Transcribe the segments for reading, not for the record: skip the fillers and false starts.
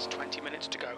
laps, 20 minutes to go.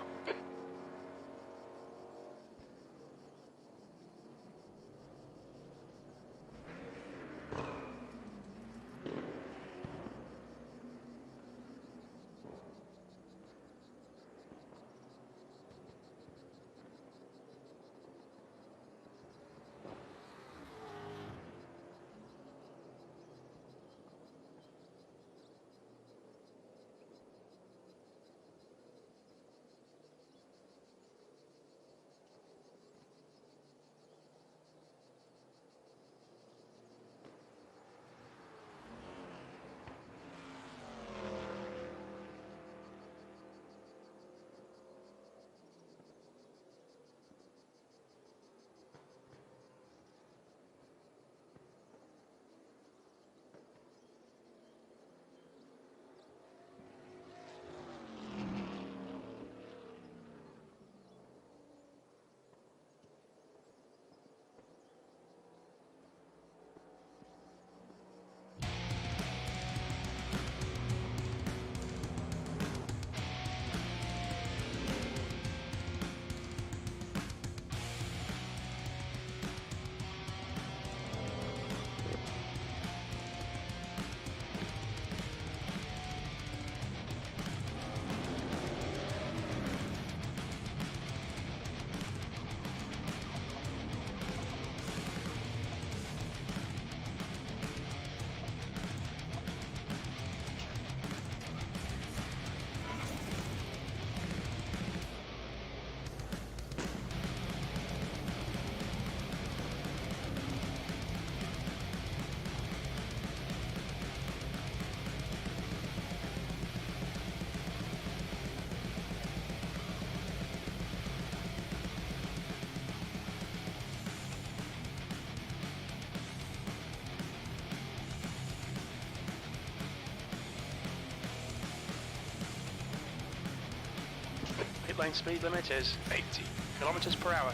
Pit lane speed limit is 80 kilometers per hour.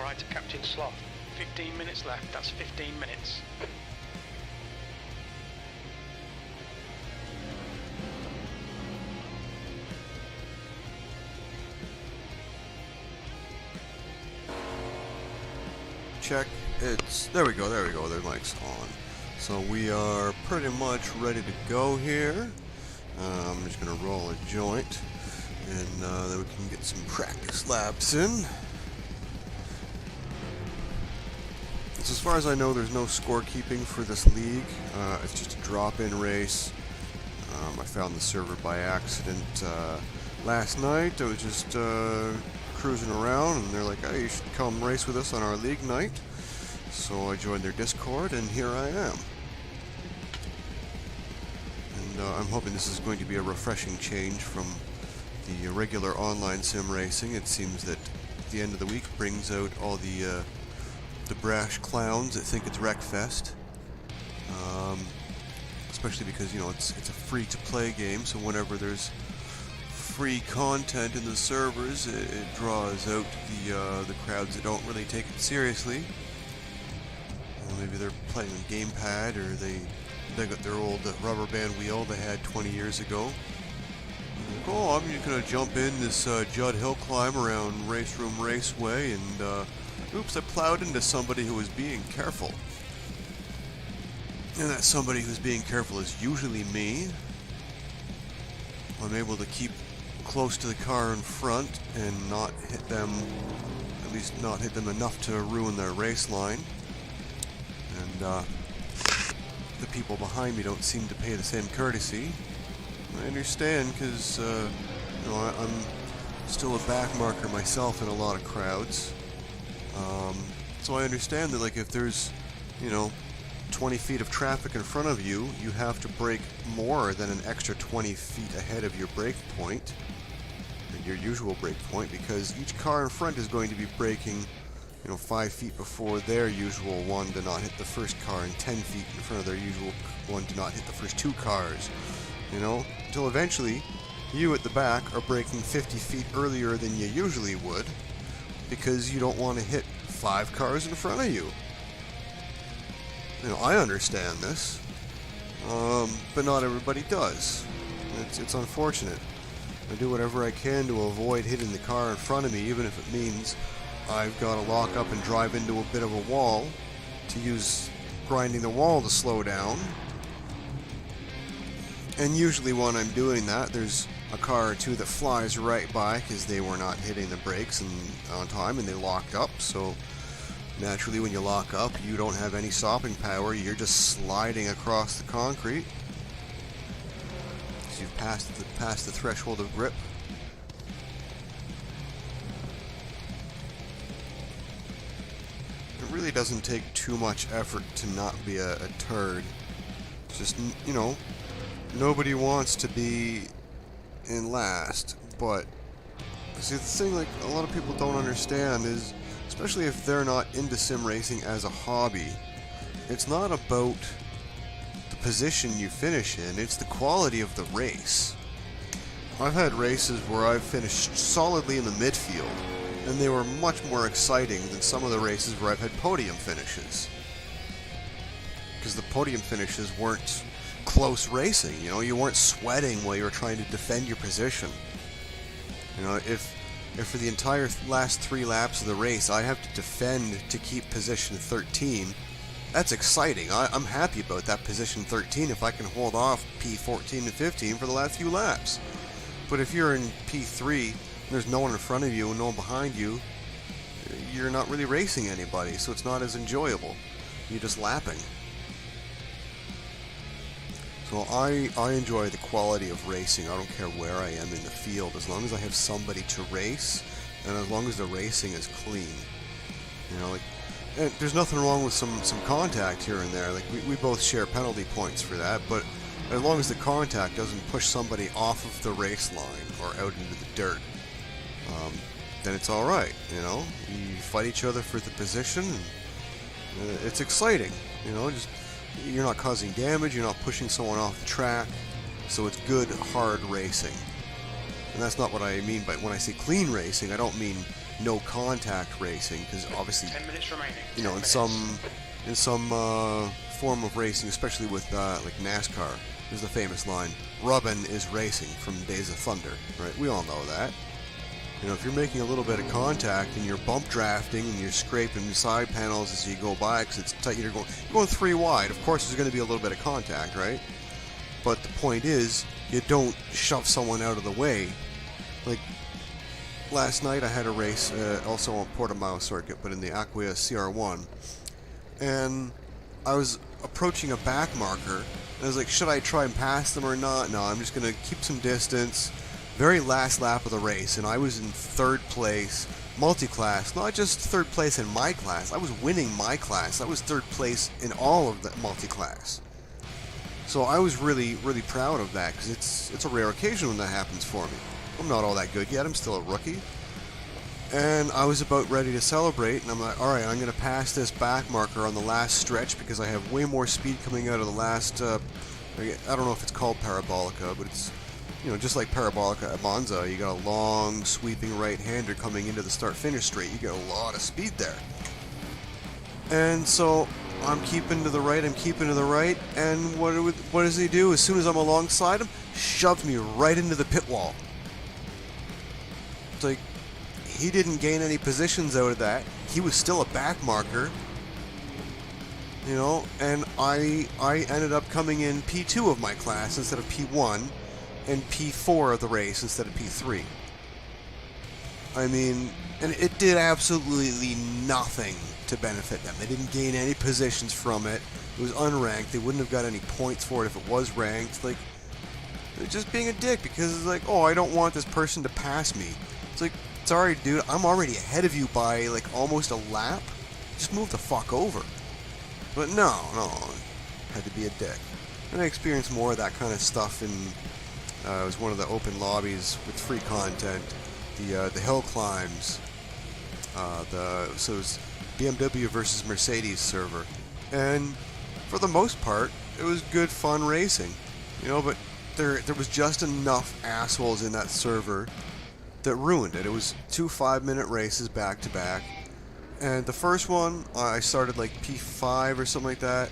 Alright, Captain Sloth. 15 minutes left, that's 15 minutes. Check. There we go, their mic's on. So we are pretty much ready to go here. I'm just going to roll a joint, and then we can get some practice laps in. So as far as I know, there's no scorekeeping for this league. It's just a drop-in race. I found the server by accident last night. I was just cruising around, and they're like, hey, you should come race with us on our league night. So I joined their Discord, and here I am. And I'm hoping this is going to be a refreshing change from the regular online sim racing. It seems that the end of the week brings out all the brash clowns that think it's Wreckfest. Especially because, you know, it's a free-to-play game, so whenever there's free content in the servers, it draws out the crowds that don't really take it seriously. Maybe they're playing on gamepad, or they got their old rubber band wheel they had 20 years ago. Like, oh, I'm just gonna jump in this Judd Hill climb around RaceRoom Raceway, and oops, I plowed into somebody who was being careful. And that somebody who's being careful is usually me. I'm able to keep close to the car in front and not hit them, at least not hit them enough to ruin their race line. And the people behind me don't seem to pay the same courtesy. I understand, because you know, I'm still a backmarker myself in a lot of crowds. So I understand that, like, if there's, you know, 20 feet of traffic in front of you, you have to brake more than an extra 20 feet ahead of your brake point, your usual brake point, because each car in front is going to be braking, you know, 5 feet before their usual one to not hit the first car, and 10 feet in front of their usual one to not hit the first two cars, you know, until eventually you at the back are braking 50 feet earlier than you usually would, because you don't want to hit 5 cars in front of you. You know, I understand this, but not everybody does. It's unfortunate. I do whatever I can to avoid hitting the car in front of me, even if it means I've got to lock up and drive into a bit of a wall to use grinding the wall to slow down. And usually when I'm doing that, there's a car or two that flies right by because they were not hitting the brakes on time and they locked up. So naturally, when you lock up, you don't have any stopping power. You're just sliding across the concrete. So you've passed the threshold of grip. It really doesn't take too much effort to not be a turd. It's just, you know, nobody wants to be in last, but see, the thing, like, a lot of people don't understand is, especially if they're not into sim racing as a hobby, it's not about the position you finish in, it's the quality of the race. I've had races where I've finished solidly in the midfield, and they were much more exciting than some of the races where I've had podium finishes. Because the podium finishes weren't close racing, you know, you weren't sweating while you were trying to defend your position. You know, if for the entire last 3 laps of the race I have to defend to keep position 13, that's exciting. I'm happy about that position 13 if I can hold off P14 and 15 for the last few laps. But if you're in P3, there's no one in front of you and no one behind you, you're not really racing anybody, so it's not as enjoyable. You're just lapping. So I enjoy the quality of racing. I don't care where I am in the field, as long as I have somebody to race, and as long as the racing is clean. You know, like, and there's nothing wrong with some contact here and there. Like, we both share penalty points for that, but as long as the contact doesn't push somebody off of the race line or out into the dirt, then it's all right. You know, you fight each other for the position. And, it's exciting. You know, just. You're not causing damage, you're not pushing someone off the track, so it's good, hard racing. And that's not what I mean by when I say clean racing. I don't mean no contact racing, because obviously, 10 minutes remaining. you know, in some form of racing, especially with like NASCAR, there's the famous line, "Rubbin' is racing" from Days of Thunder, right? We all know that. You know, if you're making a little bit of contact and you're bump drafting and you're scraping side panels as you go by because it's tight, you're going 3 wide. Of course, there's going to be a little bit of contact, right? But the point is, you don't shove someone out of the way. Like last night, I had a race also on Portimao circuit, but in the Aquia CR1, and I was approaching a back marker, and I was like, should I try and pass them or not? No, I'm just going to keep some distance. Very last lap of the race, and I was in 3rd place, multi-class, not just 3rd place in my class, I was winning my class. I was 3rd place in all of the multi-class. So I was really, really proud of that, because it's a rare occasion when that happens for me. I'm not all that good yet, I'm still a rookie. And I was about ready to celebrate, and I'm like, alright, I'm going to pass this back marker on the last stretch, because I have way more speed coming out of the last, I don't know if it's called Parabolica, but it's, you know, just like Parabolica at Monza, you got a long, sweeping right-hander coming into the start-finish straight. You get a lot of speed there. And so I'm keeping to the right, and what does he do? As soon as I'm alongside him, shoves me right into the pit wall. It's like, he didn't gain any positions out of that. He was still a back marker. You know, and I ended up coming in P2 of my class instead of P1. And P4 of the race instead of P3. I mean, and it did absolutely nothing to benefit them. They didn't gain any positions from it. It was unranked. They wouldn't have got any points for it if it was ranked. Like, they're just being a dick because it's like, oh, I don't want this person to pass me. It's like, sorry, dude, I'm already ahead of you by like almost a lap. Just move the fuck over. But no, had to be a dick. And I experienced more of that kind of stuff in. It was one of the open lobbies with free content, the hill climbs, so it was BMW versus Mercedes server, and for the most part, it was good fun racing, you know. But there was just enough assholes in that server that ruined it. It was 2 5-minute races back to back, and the first one I started like P5 or something like that.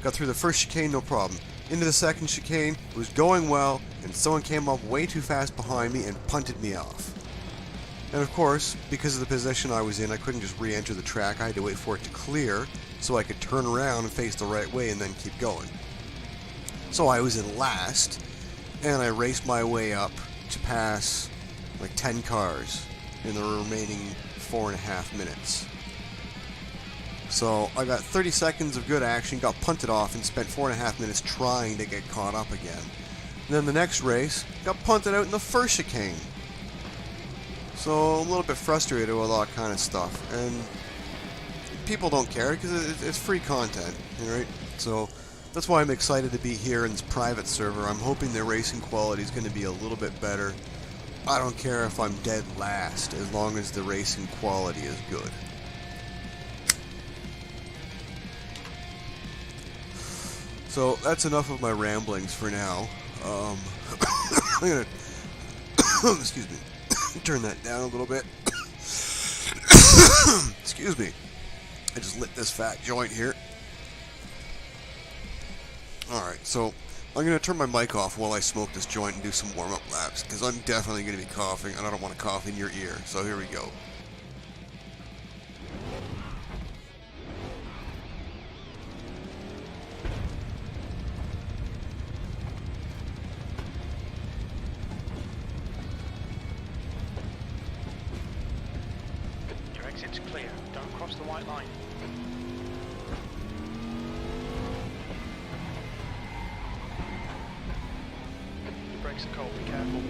Got through the first chicane, no problem. Into the second chicane, it was going well, and someone came up way too fast behind me and punted me off. And of course, because of the position I was in, I couldn't just re-enter the track. I had to wait for it to clear so I could turn around and face the right way and then keep going. So I was in last, and I raced my way up to pass like 10 cars in the remaining 4.5 minutes. So I got 30 seconds of good action, got punted off, and spent 4.5 minutes trying to get caught up again. And then the next race, got punted out in the first chicane. So I'm a little bit frustrated with all that kind of stuff. And people don't care because it's free content, right? So that's why I'm excited to be here in this private server. I'm hoping the racing quality is going to be a little bit better. I don't care if I'm dead last, as long as the racing quality is good. So that's enough of my ramblings for now. I'm gonna excuse me, turn that down a little bit. Excuse me. I just lit this fat joint here. Alright, so I'm gonna turn my mic off while I smoke this joint and do some warm-up laps, because I'm definitely gonna be coughing and I don't want to cough in your ear. So here we go. Exit's clear. Don't cross the white line. The brakes are cold, be careful.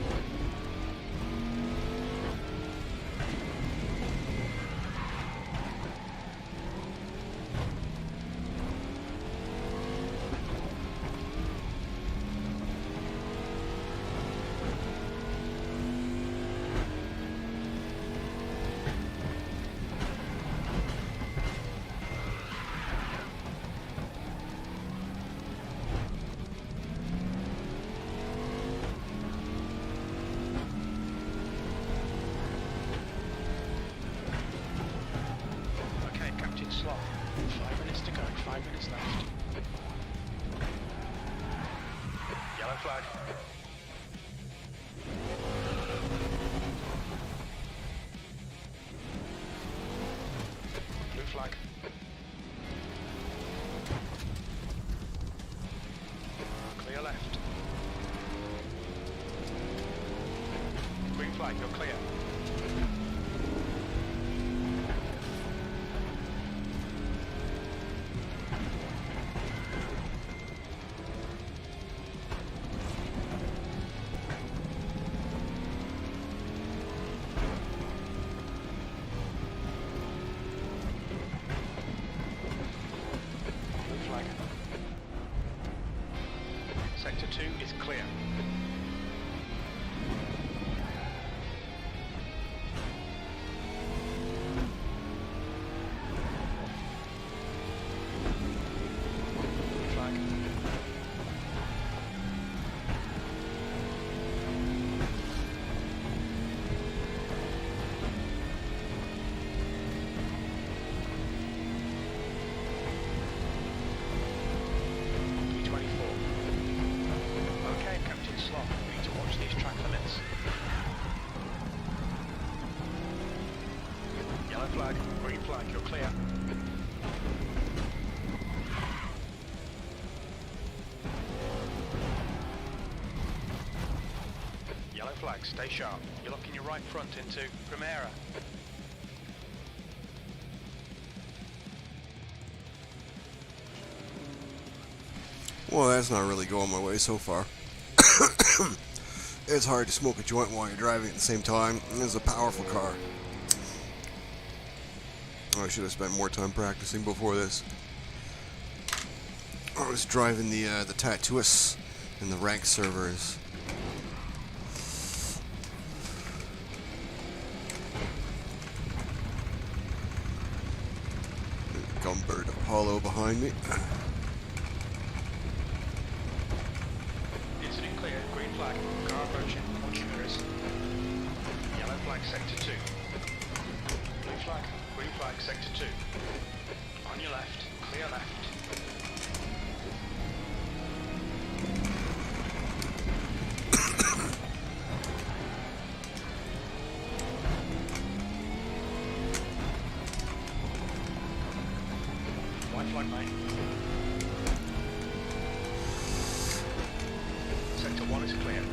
5 minutes left. Yellow flag. Blue flag. Clear left. Green flag, you're clear. Sector 2 is clear. Flag. Yellow flag, green flag, you're clear. Yellow flag, stay sharp. You're locking your right front into Primera. Well, that's not really going my way so far. It's hard to smoke a joint while you're driving at the same time. It's a powerful car. I should have spent more time practicing before this. I was driving the Tattooists and the rank servers. Gumbird Apollo behind me. Incident clear, green flag, car approaching, watch your mirrors. Yellow flag, sector 2. Blue flag, green flag, sector 2. On your left, clear left. White flag, mate. Sector 1 is clear.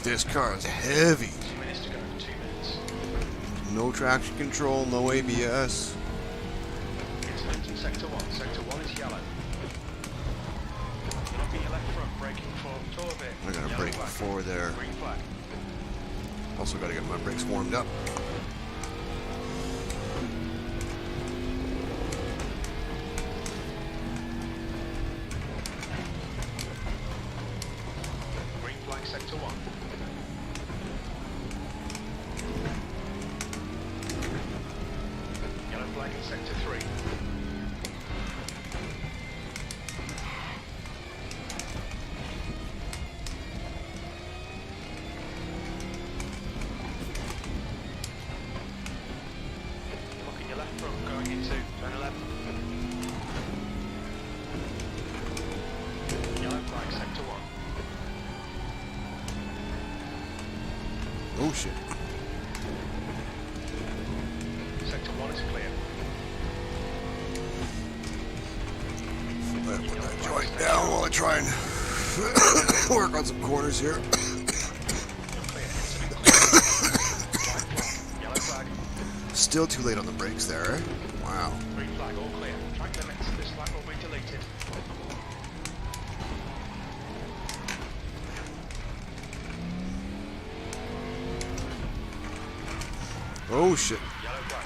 This car is heavy. 2 minutes to go, 2 minutes. No traction control, no ABS. Incident in sector 1. Sector 1 is yellow. You're looking your left front, braking for tour vehicle. I gotta Yellow brake flag. before there. Green flag. Also gotta get my brakes warmed up. Green flag, sector 1. Yellow flag in sector 3. Looking your left front, going into turn 11. Yellow flag, sector 1. Oh shit. Sector 1 is clear. I'm gonna put that joint down while I try and work on some corners here. You're clear. Incident clear. White flag. Yellow flag. Still too late on the brakes there, eh? Wow. Green flag, all clear. Track limits. This flag will be deleted. Oh shit. Yellow flag.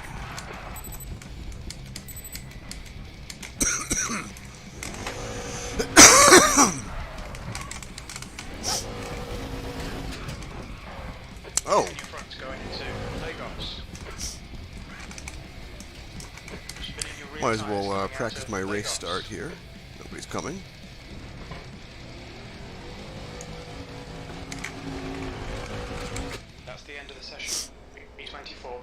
Oh. Your front's going into Lagos. Spinning your rear Might as tyres well going out practice to my race Lagos. start here. Nobody's coming. That's the end of the session. B24.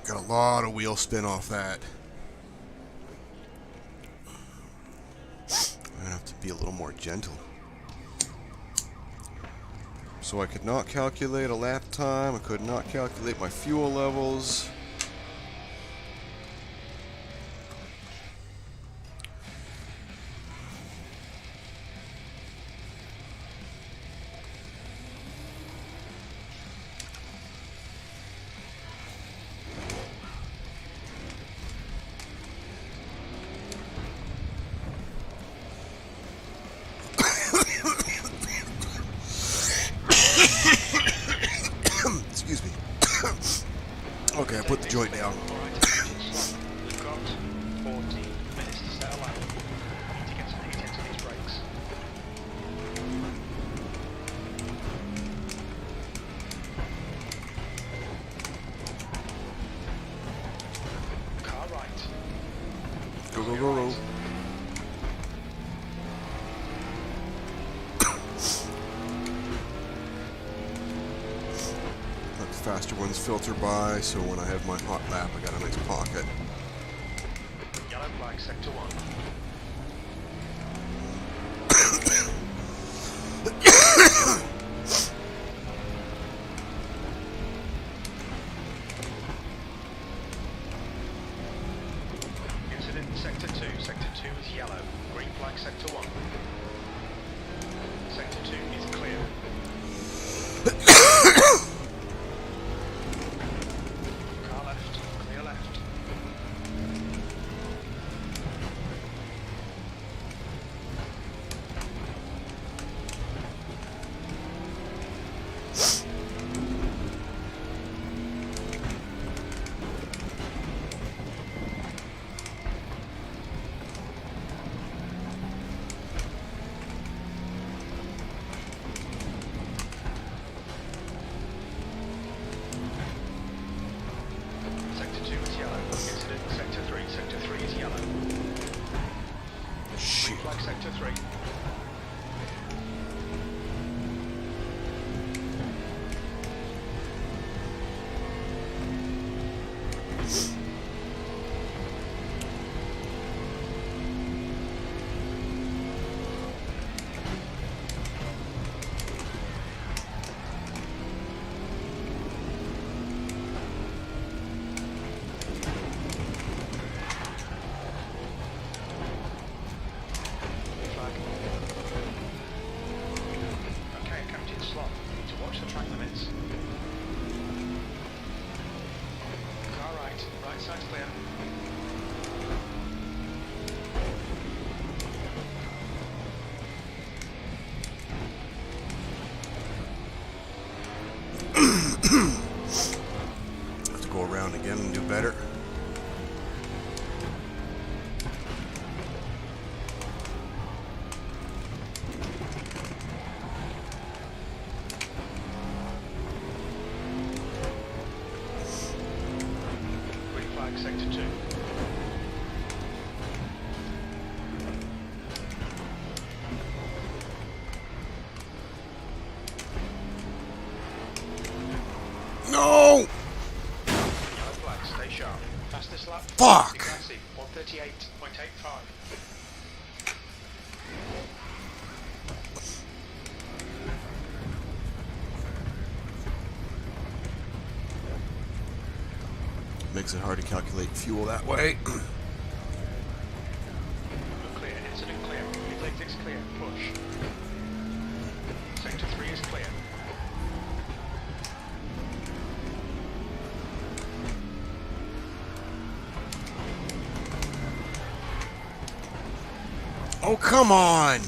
Got a lot of wheel spin off that. I'm gonna have to be a little more gentle. So I could not calculate a lap time, I could not calculate my fuel levels. Excuse me. Okay, I put the joint down. We've got 14 minutes to set a lap. Need to get some heat into these brakes. Car right. Go, go, go, go. Let the faster ones filter by, so when I have my hot lap, I got a nice pocket. Yellow flag, sector 1. Incident in sector 2. Sector 2 is yellow. Green flag, sector 1. Sector 2 is clear. Car left, clear left. Sector 2 is yellow. Incident in sector 3. Sector 3 is yellow. Shit. Green flag, sector 3. Flag. Okay, Captain Slot. Need to watch the track limits. Car right. Right side's clear. Have to go around again and do better. Green flag, sector 2. No! Yellow flag, stay sharp. Fastest lap. Fuck! Classy, 138.85. Makes it hard to calculate fuel that way. We're clear. Incident clear. Mid-Latex clear. Push. Sector 3 is clear. Oh, come on!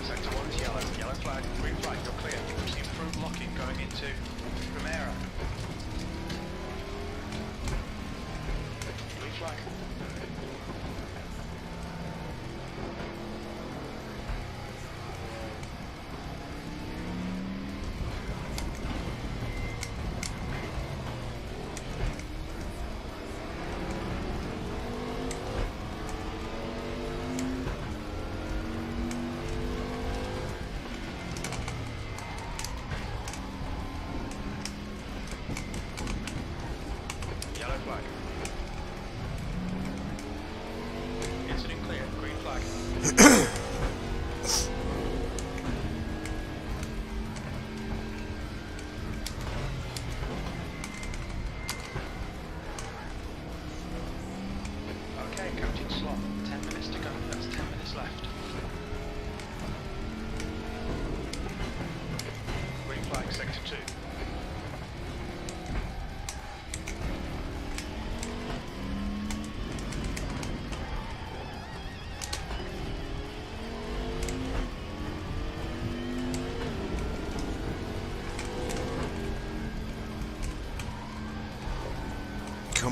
Sector 1 is yellow. Yellow flag. Green flag. You're clear. Improved locking going into Primera. Blue flag.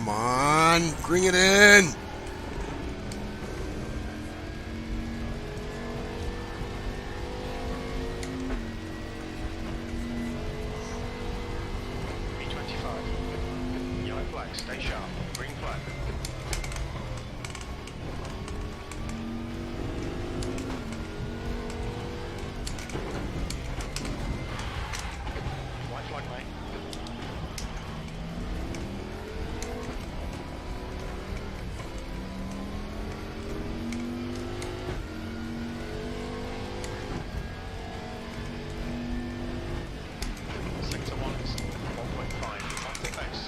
Come on, bring it in. B25. Yellow flag, stay sharp. Green flag. White flag, mate. Sector 1 is 1.5 off the pace.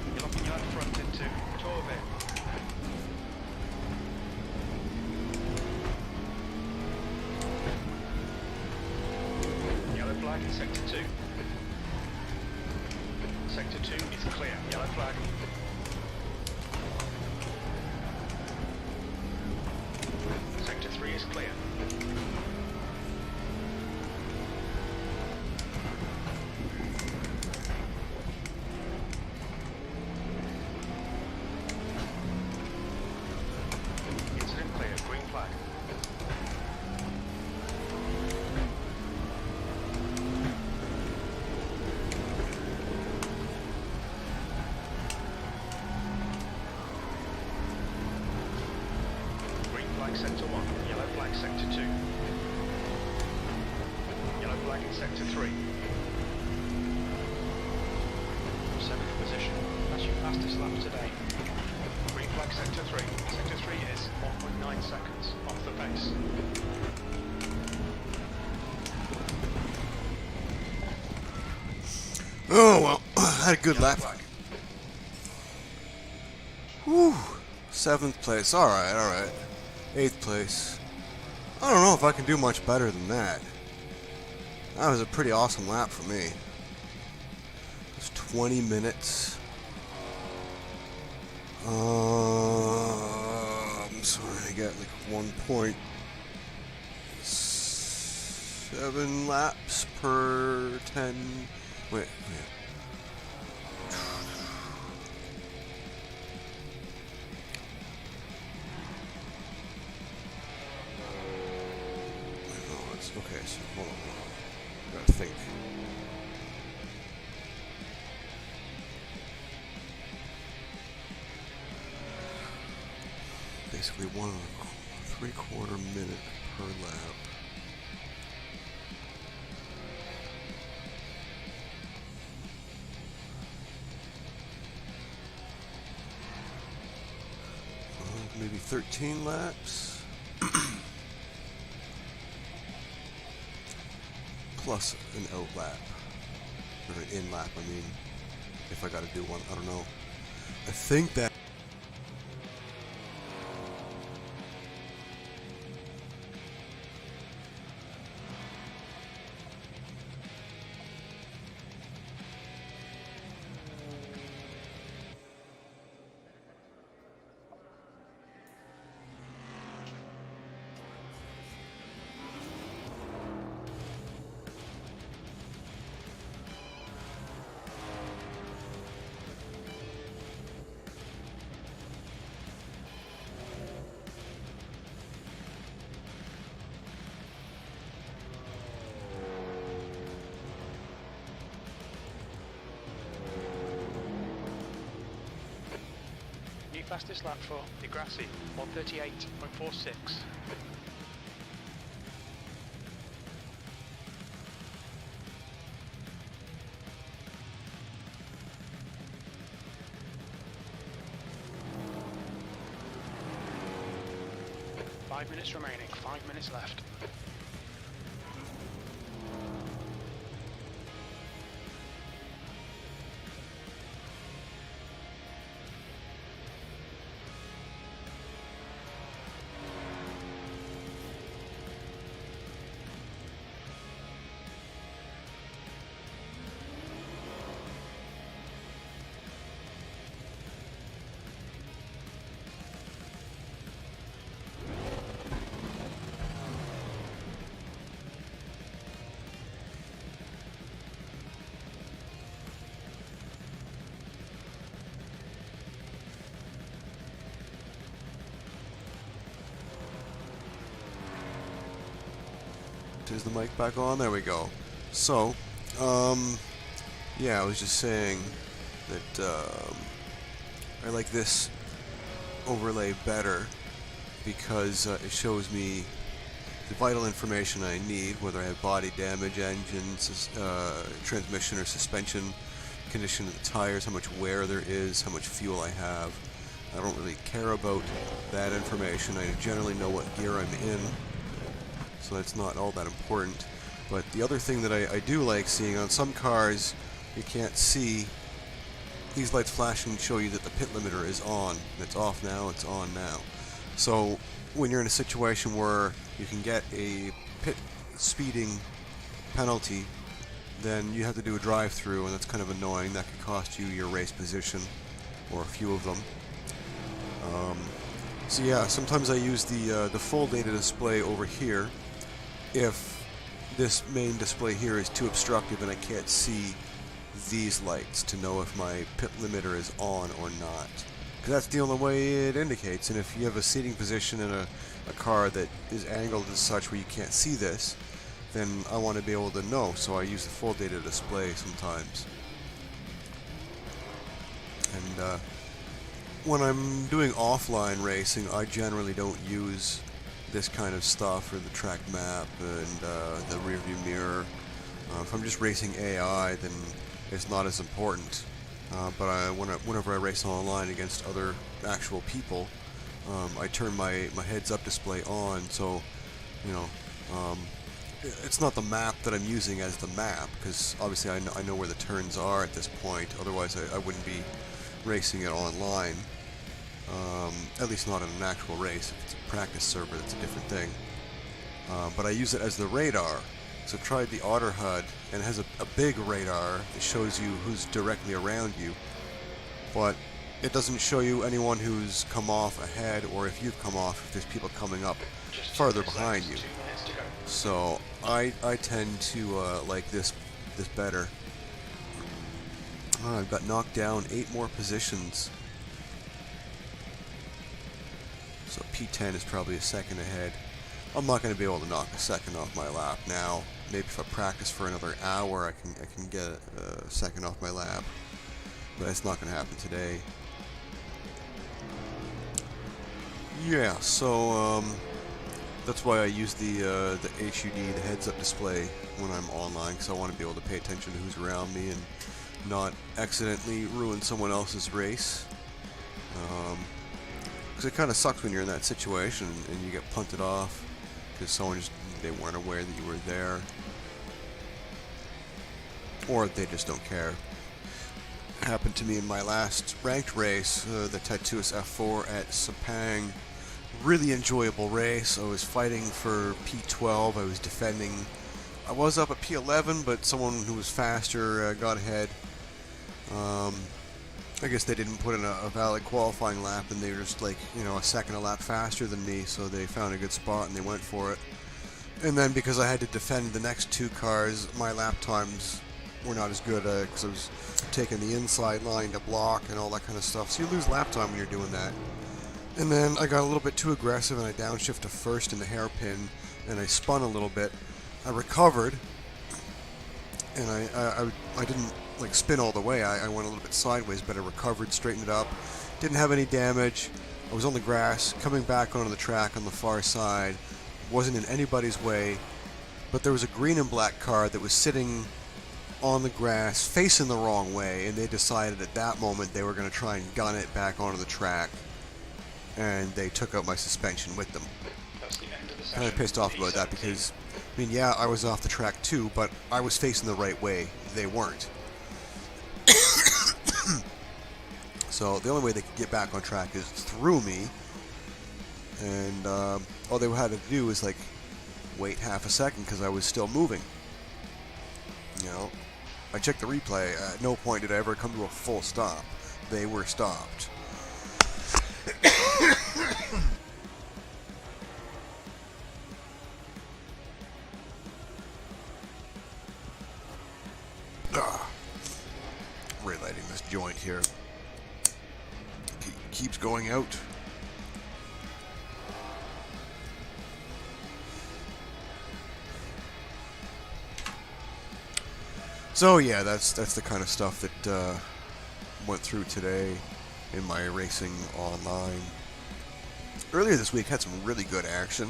You're locking your left front into Torbe. Yellow flag in sector 2. Sector 2 is clear. Yellow flag. Sector 3 is clear. Incident clear. Green flag. Green flag sector 1. Yellow flag sector 2. Yellow flag in sector 3. 7th position. That's your fastest lap today. Green flag sector 3. Sector 3 is 1.9 seconds off the pace. Oh well, had a good Yellow lap. flag. Whew. 7th place. Alright, alright. 8th place. I don't know if I can do much better than that. That was a pretty awesome lap for me. It's 20 minutes. So I get like 1.7 laps per 10. Wait. Oh, it's okay. So hold on. Gotta think. Basically 1 3/4 minute per lap. Maybe 13 laps. Plus an out lap. Or an in lap, I mean. If I gotta do one, I don't know. I think that. New fastest lap for Degrassi, 1:38.46. Five minutes remaining, 5 minutes left. Is the mic back on? There we go. So, yeah, I was just saying that I like this overlay better because it shows me the vital information I need, whether I have body damage, engine, transmission or suspension, condition of the tires, how much wear there is, how much fuel I have. I don't really care about that information. I generally know what gear I'm in, so that's not all that important. But the other thing that I do like seeing, on some cars you can't see, these lights flashing show you that the pit limiter is on. It's off now, it's on now. So when you're in a situation where you can get a pit speeding penalty, then you have to do a drive-through, and that's kind of annoying. That could cost you your race position, or a few of them. So yeah, sometimes I use the full data display over here if this main display here is too obstructive and I can't see these lights to know if my pit limiter is on or not. Because that's the only way it indicates, and if you have a seating position in a car that is angled as such where you can't see this, then I want to be able to know, so I use the full data display sometimes. And when I'm doing offline racing, I generally don't use this kind of stuff, or the track map and the rear view mirror. If I'm just racing AI, then it's not as important. But whenever I race online against other actual people, I turn my heads-up display on, so you know, it's not the map that I'm using as the map, because obviously I know where the turns are at this point. Otherwise, I wouldn't be racing it online. At least not in an actual race. If it's a practice server, that's a different thing. But I use it as the radar. So I tried the Otter HUD, and it has a big radar that shows you who's directly around you, but it doesn't show you anyone who's come off ahead, or if you've come off, if there's people coming up farther behind you. So I tend to like this better. I've got knocked down 8 more positions. So P10 is probably a second ahead. I'm not going to be able to knock a second off my lap now. Maybe if I practice for another hour, I can get a second off my lap. But it's not going to happen today. Yeah, so that's why I use the HUD, the heads-up display, when I'm online, because I want to be able to pay attention to who's around me and not accidentally ruin someone else's race. Because it kind of sucks when you're in that situation and you get punted off because someone they weren't aware that you were there, or they just don't care. It happened to me in my last ranked race, the Tattooist F4 at Sepang. Really enjoyable race. I was fighting for P12. I was defending. I was up at P11, but someone who was faster got ahead. I guess they didn't put in a valid qualifying lap, and they were just like, you know, a second a lap faster than me, so they found a good spot and they went for it. And then because I had to defend the next 2 cars, my lap times were not as good because I was taking the inside line to block and all that kind of stuff. So you lose lap time when you're doing that. And then I got a little bit too aggressive and I downshift to first in the hairpin, and I spun a little bit. I recovered, and I didn't like spin all the way. I went a little bit sideways, but I recovered, straightened it up, didn't have any damage. I was on the grass, coming back onto the track on the far side, wasn't in anybody's way, but there was a green and black car that was sitting on the grass facing the wrong way, and they decided at that moment they were going to try and gun it back onto the track, and they took out my suspension with them. Kind of pissed off about that because, I mean, yeah, I was off the track too, but I was facing the right way. They weren't. So the only way they could get back on track is through me, and all they had to do was like wait half a second because I was still moving. You know, I checked the replay. At no point did I ever come to a full stop. They were stopped. Relighting this joint here. Keeps going out. So yeah, that's the kind of stuff that went through today in my racing online. Earlier this week had some really good action.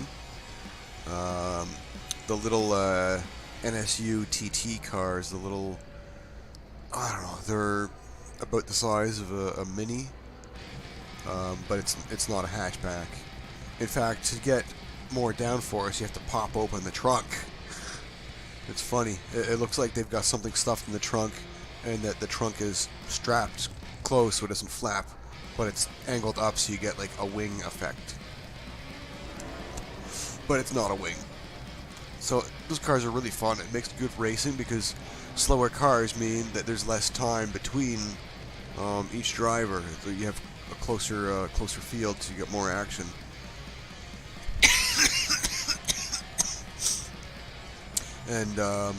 The little NSU TT cars, the little, I don't know, they're about the size of a Mini, but it's not a hatchback. In fact, to get more downforce, you have to pop open the trunk. It's funny. It looks like they've got something stuffed in the trunk, and that the trunk is strapped close so it doesn't flap, but it's angled up so you get like a wing effect. But it's not a wing. So those cars are really fun. It makes good racing because slower cars mean that there's less time between each driver. So you have a closer field, so you get more action. And a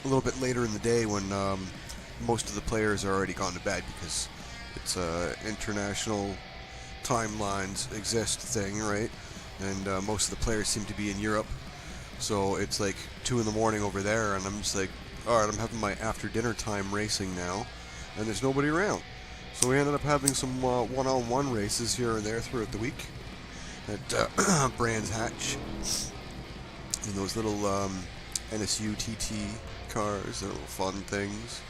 little bit later in the day when most of the players are already gone to bed because it's international timelines exist thing, right? And most of the players seem to be in Europe. So it's like 2 in the morning over there, and I'm just like, alright, I'm having my after dinner time racing now, and there's nobody around. So we ended up having some one-on-one races here and there throughout the week at Brands Hatch. And those little NSU TT cars, they're little fun things.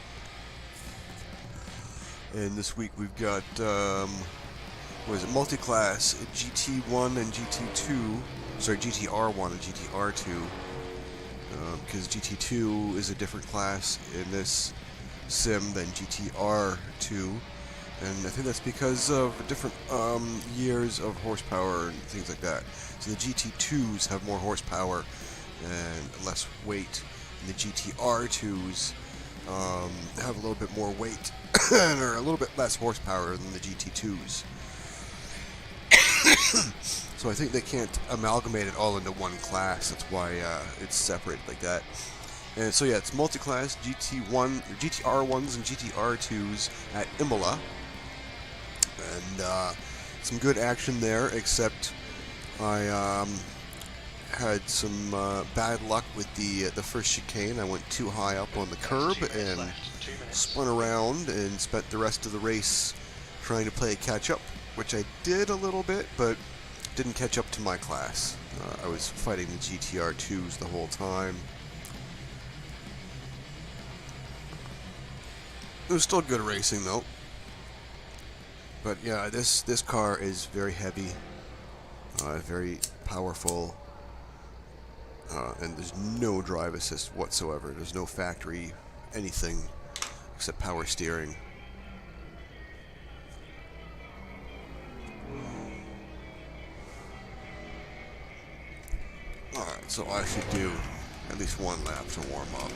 And this week we've got, what is it, multi-class GT1 and GT2, sorry, GTR1 and GTR2, because GT2 is a different class in this sim than GTR2, and I think that's because of different years of horsepower and things like that. So the GT2s have more horsepower and less weight, and the GTR2s have a little bit more weight and are a little bit less horsepower than the GT2s. So I think they can't amalgamate it all into one class. That's why it's separated like that. And so yeah, it's multi-class GT1, GTR1s and GTR2s at Imola, and some good action there. Except I had some bad luck with the first chicane. I went too high up on the curb and spun around and spent the rest of the race trying to play catch-up, which I did a little bit, but didn't catch up to my class. I was fighting the GTR2s the whole time. It was still good racing though. But yeah, this car is very heavy, very powerful, and there's no drive assist whatsoever. There's no factory anything except power steering. Alright, so I should do at least one lap to warm up.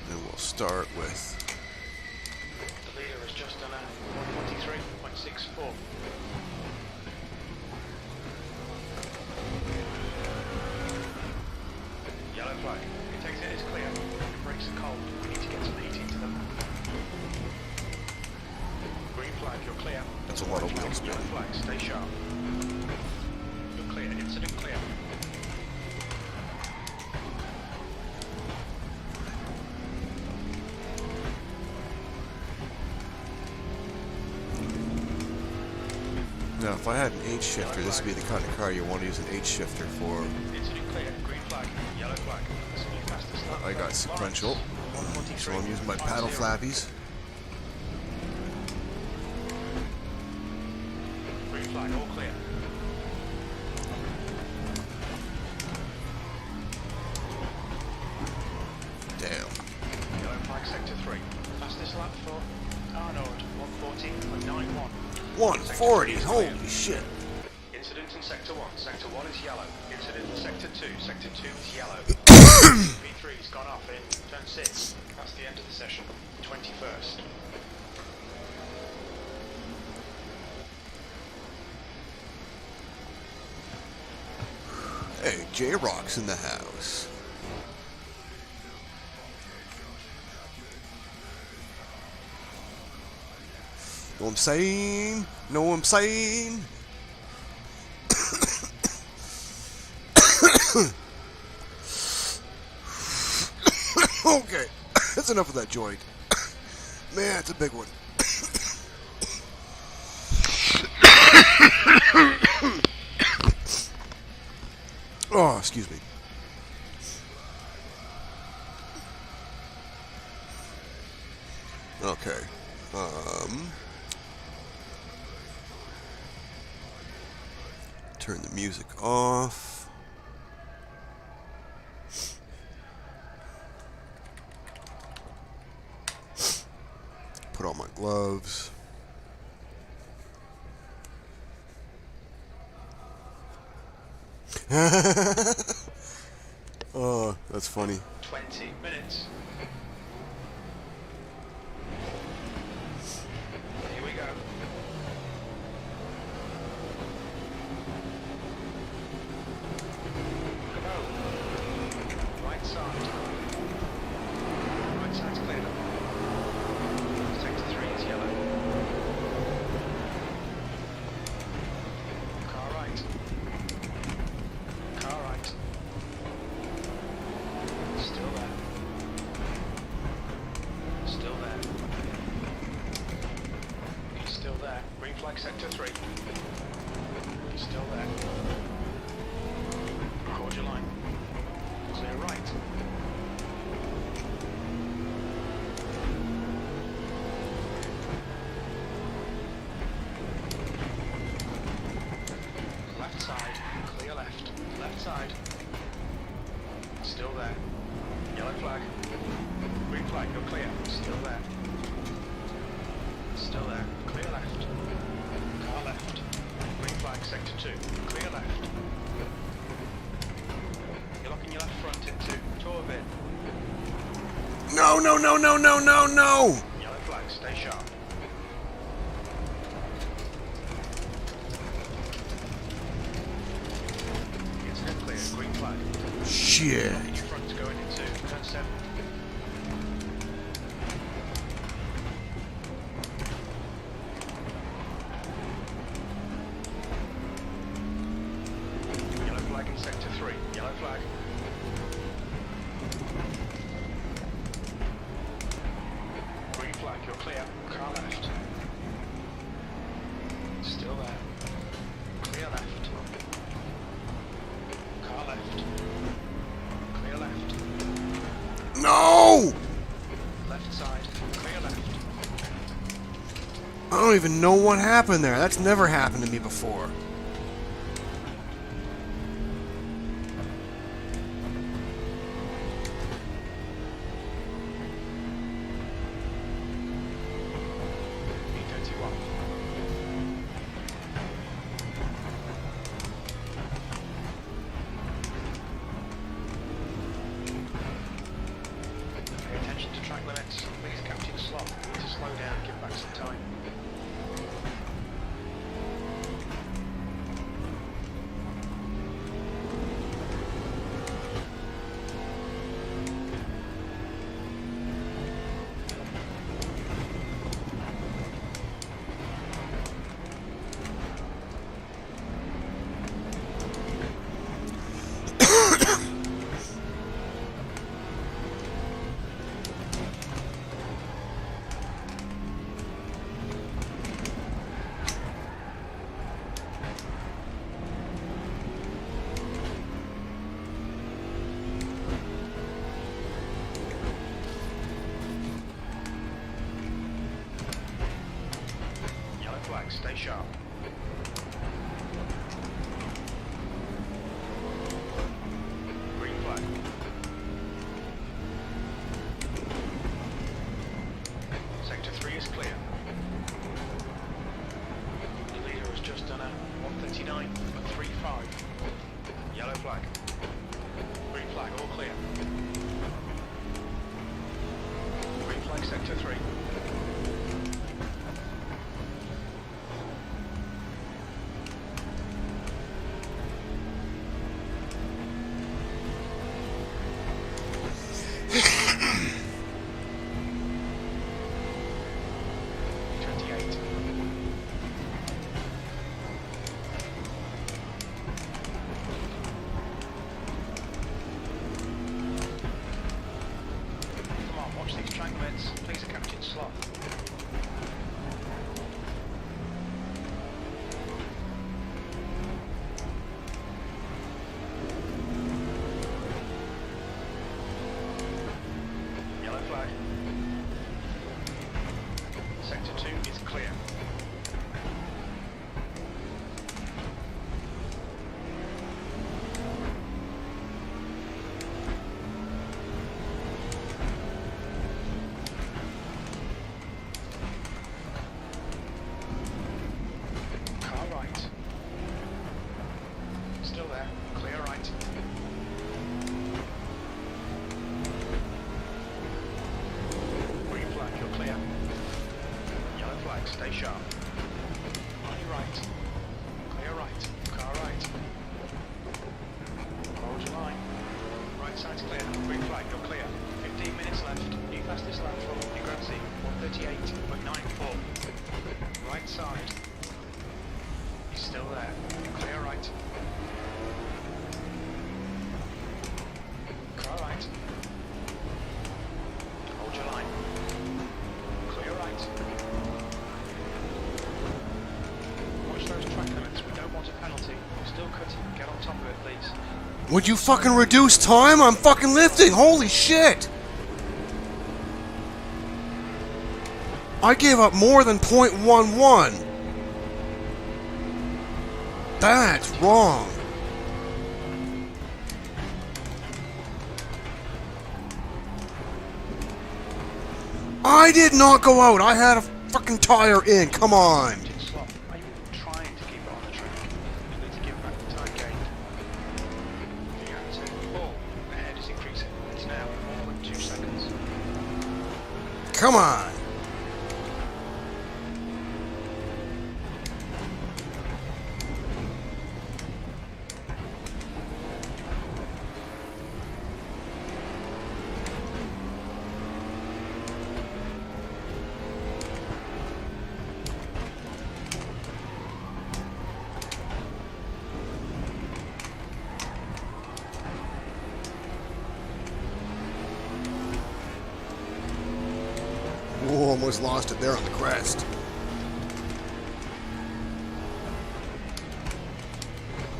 And we'll start with... The leader has just done a 123.64. Yellow flag. It takes it as clear. The brakes are cold. We need to get some heat into them. Green flag, you're clear. That's a lot of wheel spin. Yellow flag, stay sharp. You're clear. Incident clear. Now, if I had an H shifter, this would be the kind of car you want to use an H shifter for. Incident clear. Green flag. Yellow flag. This will be fastest lap. I got sequential, so I'm using my paddle flappies. Green flag, all clear. Damn. Yellow flag, sector 3. Fastest lap for Arnold, 140.91. 140, holy shit. Incident in sector 1. Sector 1 is yellow. Incident in sector 2. Sector 2 is yellow. P3's gone off in turn 6. That's the end of the session. 21st. Hey, J-Rock's in the house. Know what I'm saying? Know what I'm saying? Okay, that's enough of that joint. Man, it's a big one. Oh, excuse me. Okay. Turn the music off. Put on my gloves. Oh, that's funny. 20 minutes. Here we go. Go. Right side. Right side's cleared up. Sector 3 is yellow. Car right. Car right. Still there. Still there. He's still there. Green flag sector 3. He's still there. Hold your line. Clear right. Left side. Clear left. Left side. Still there. Yellow flag. Green flag, you're clear. Still there. Still there. Clear left. Car left. Green flag, sector 2. Clear left. You're locking your left front into tour bin. No, no, no, no, no, no, no! Yellow flag, stay sharp. It's head clear. Green flag. Shit. Your front's going into turn 7. Yellow flag in sector 3. Yellow flag. Green flag, you're clear. Car left. Still there. Clear left. Car left. Clear left. No! Left side. Clear left. I don't even know what happened there. That's never happened to me before. E31. Pay attention to track limits. Please, Captain Slot. We need to slow down, give back some time. Yellow flag, stay sharp. Green flag. Sector 3 is clear. The leader has just done a 139.35. Yellow flag. Green flag, all clear. Green flag, sector 3. sharp. On your right. Clear right. Car right. Hold your line. Right side's clear. Green flag, you're clear. 15 minutes left. New fastest lap from Di Grassi, 1:38.94. Right side. He's still there. Clear right. Car right. Hold your line. Clear right. Watch those track limits. We don't want a penalty. We're still cutting. Get on top of it, please. Would you fucking reduce time? I'm fucking lifting. Holy shit. I gave up more than 0.11. That's wrong. I did not go out. I had a fucking tire in. Come on. Are you trying to keep it on the track? You need to give back the time gained. Figure out to pull. The head is increasing. It's now 1.2 seconds. Come on. Whoa, almost lost it there on the crest.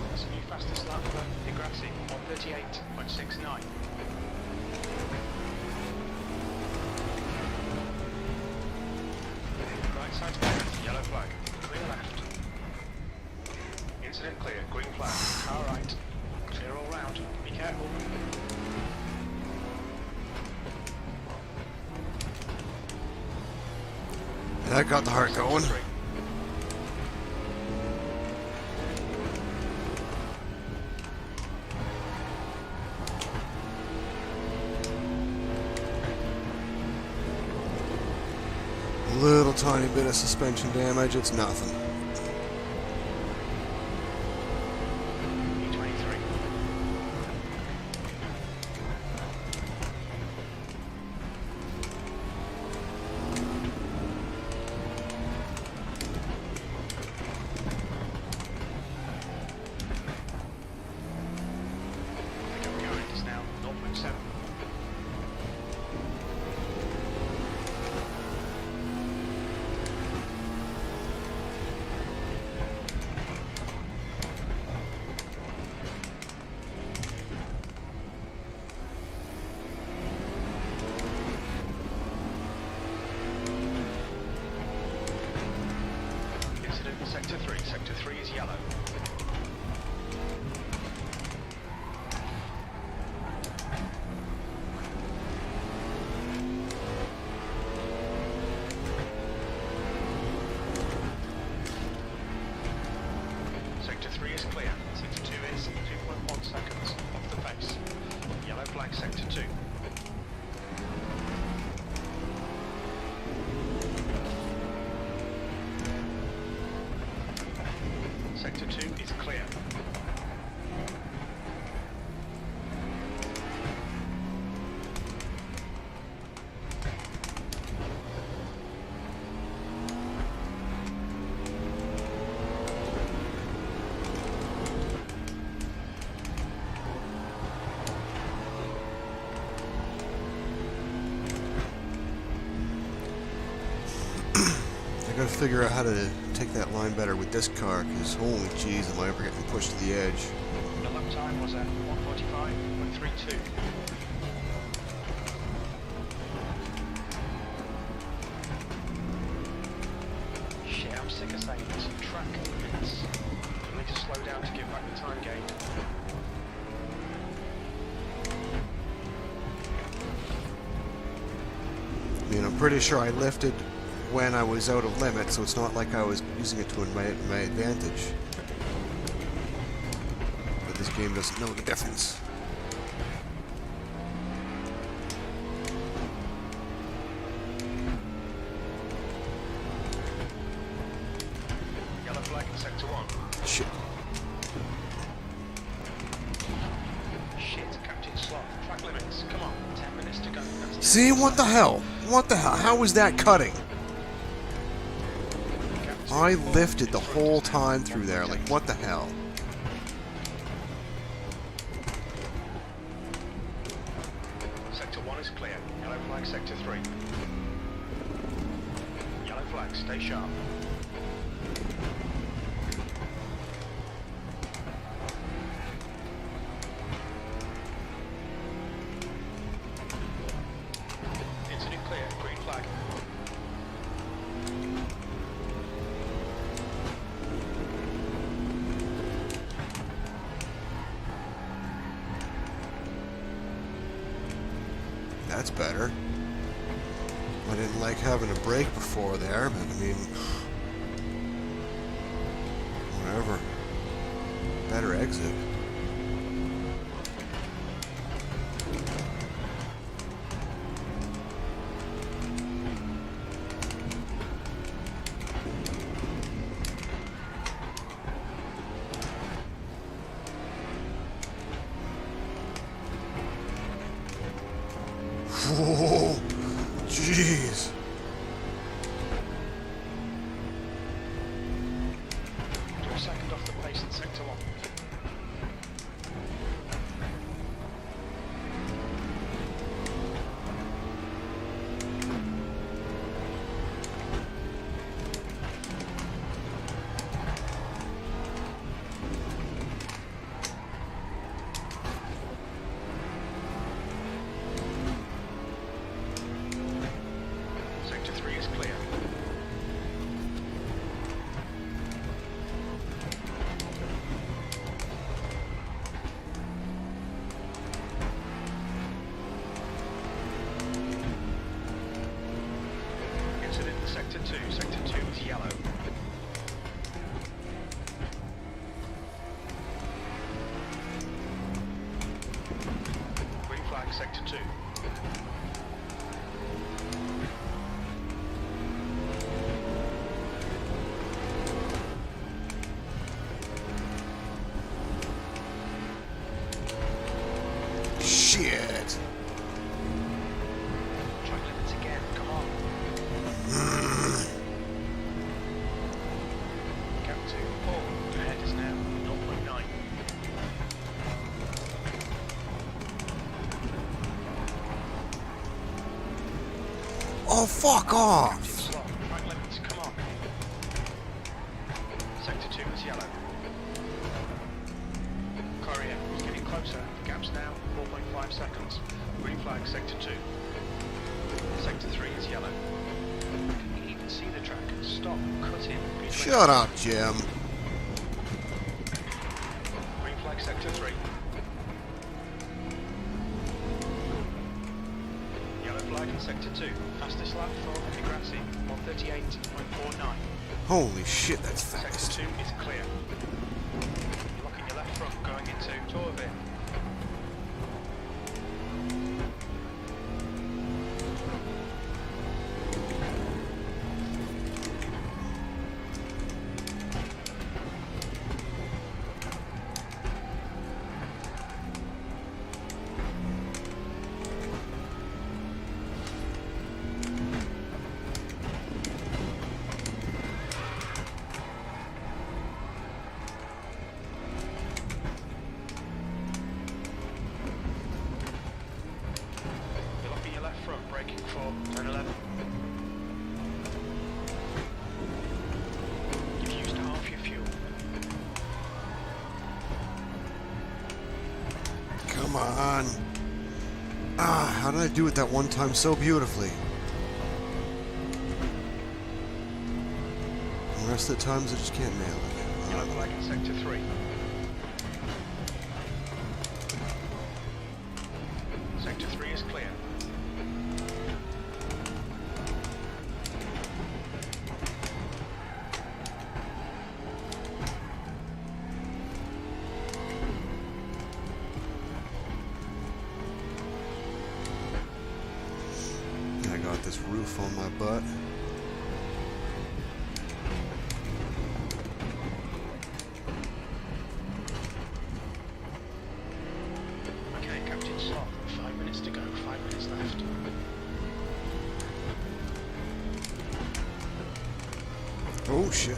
That's a new fastest lap for Di Grassi, 1:38.69. Right side clear, yellow flag. Clear left. Incident clear, green flag. Car right. Clear all round. Be careful. That got the heart going. Little tiny bit of suspension damage, it's nothing. E23. Pickup current is now 0.7. Incident in Sector 3. Sector 3 is yellow. Sector 3 is clear. Sector 2 is 2.1 seconds off the pace. Yellow flag Sector 2. Sector 2 is clear. I gotta figure out how to take that line better with this car, because holy jeez, am I ever getting pushed to the edge. The lap time was at 1:45.32. Shit, I'm sick of saying this. Track limits. You need to slow down to give back the time gained. I mean, I'm pretty sure I lifted when I was out of limit, so it's not like I was using it to my advantage. But this game doesn't know the difference. flag in sector 1. Shit. Shit, Captain Slot. Track limits. Come on, 10 minutes to go. That's 10 See, minutes what the left. hell? What the hell? How was that cutting? Captain I Paul lifted the in front whole is now time through there. Like, 1.8. what the hell? Sector 1 is clear. Yellow flag, sector 3. Yellow flag, stay sharp. Incident clear, green flag. That's better. I didn't like having a break before there, but I mean, whatever. Better exit. Whoa, jeez. You're a second off the pace in sector 1. Sector 3 is clear. Incident in sector 2. Sector 2 is yellow. Green flag, sector 2. Shit. Track limits again, come on. Gap 2, Paul. Ahead is now 0.9. Oh, fuck off. Captain Slot. Track limits, come on. Sector 2 is yellow. Courier is getting closer. The gap's now 4.5 seconds. Green flag, sector 2. Sector 3 is yellow. Can you even see the track? Stop, cut in. Green flag, Shut up, Jim. Green flag, sector 3. Yellow flag in sector 2. Fastest lap for Degrassi, 138.49. Holy shit, that's Sector fast. 2 is clear. You're locking your left front going into Torvin. You're locking your left front, braking for turn 11. You've used half your fuel. Come on. Ah, how did I do it that one time so beautifully? The rest of the times I just can't nail it. Yellow flag in sector 3. Sector 3 is clear. I got this roof on my butt. shit.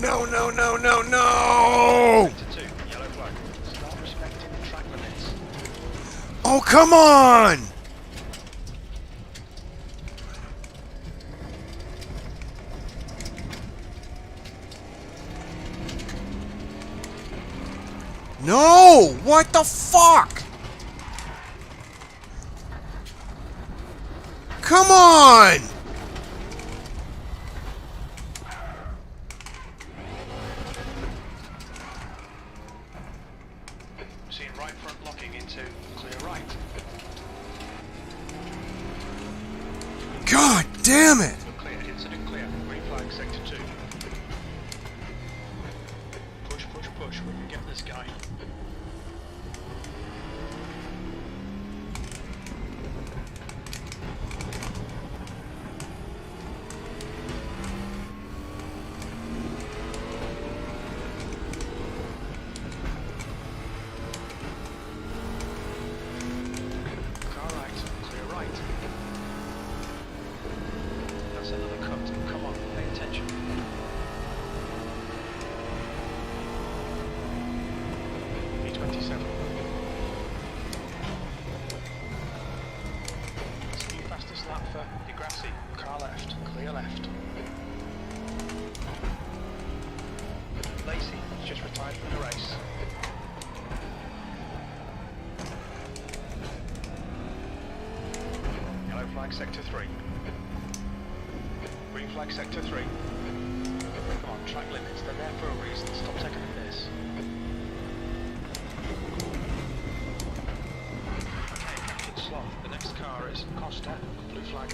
No, no, no, no, no! Sector 2, yellow flag. Start respecting the track limits. Oh, come on! No! What the fuck? Come on! Seeing right front locking into clear right. God damn it! You're clear, incident clear. Green flag, sector 2. Push, push, push. We can get this guy. Car right, clear right. That's another cut. Come on, pay attention. P27. That's the fastest lap for Degrassi. Car left, clear left. Lacey has just retired from the race. Yellow flag sector 3. Green flag sector 3. Come on, track limits, they're there for a reason. Stop taking the piss. Okay, Captain Sloth, the next car is Costa, blue flag.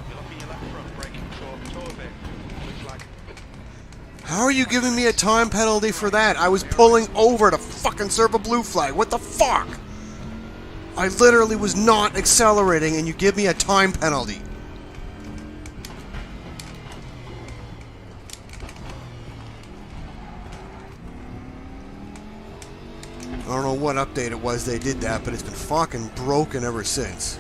You're looking your left front, braking for Torbe, blue flag. How are you giving me a time penalty for that? I was pulling over to fucking serve a blue flag. What the fuck? I literally was not accelerating and you give me a time penalty. I don't know what update it was they did that, but it's been fucking broken ever since.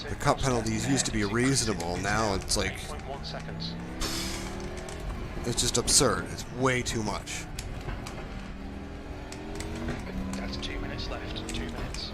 The cut penalties used to be reasonable, now it's like... 8.1 seconds. It's just absurd. It's way too much. That's 2 minutes left. 2 minutes.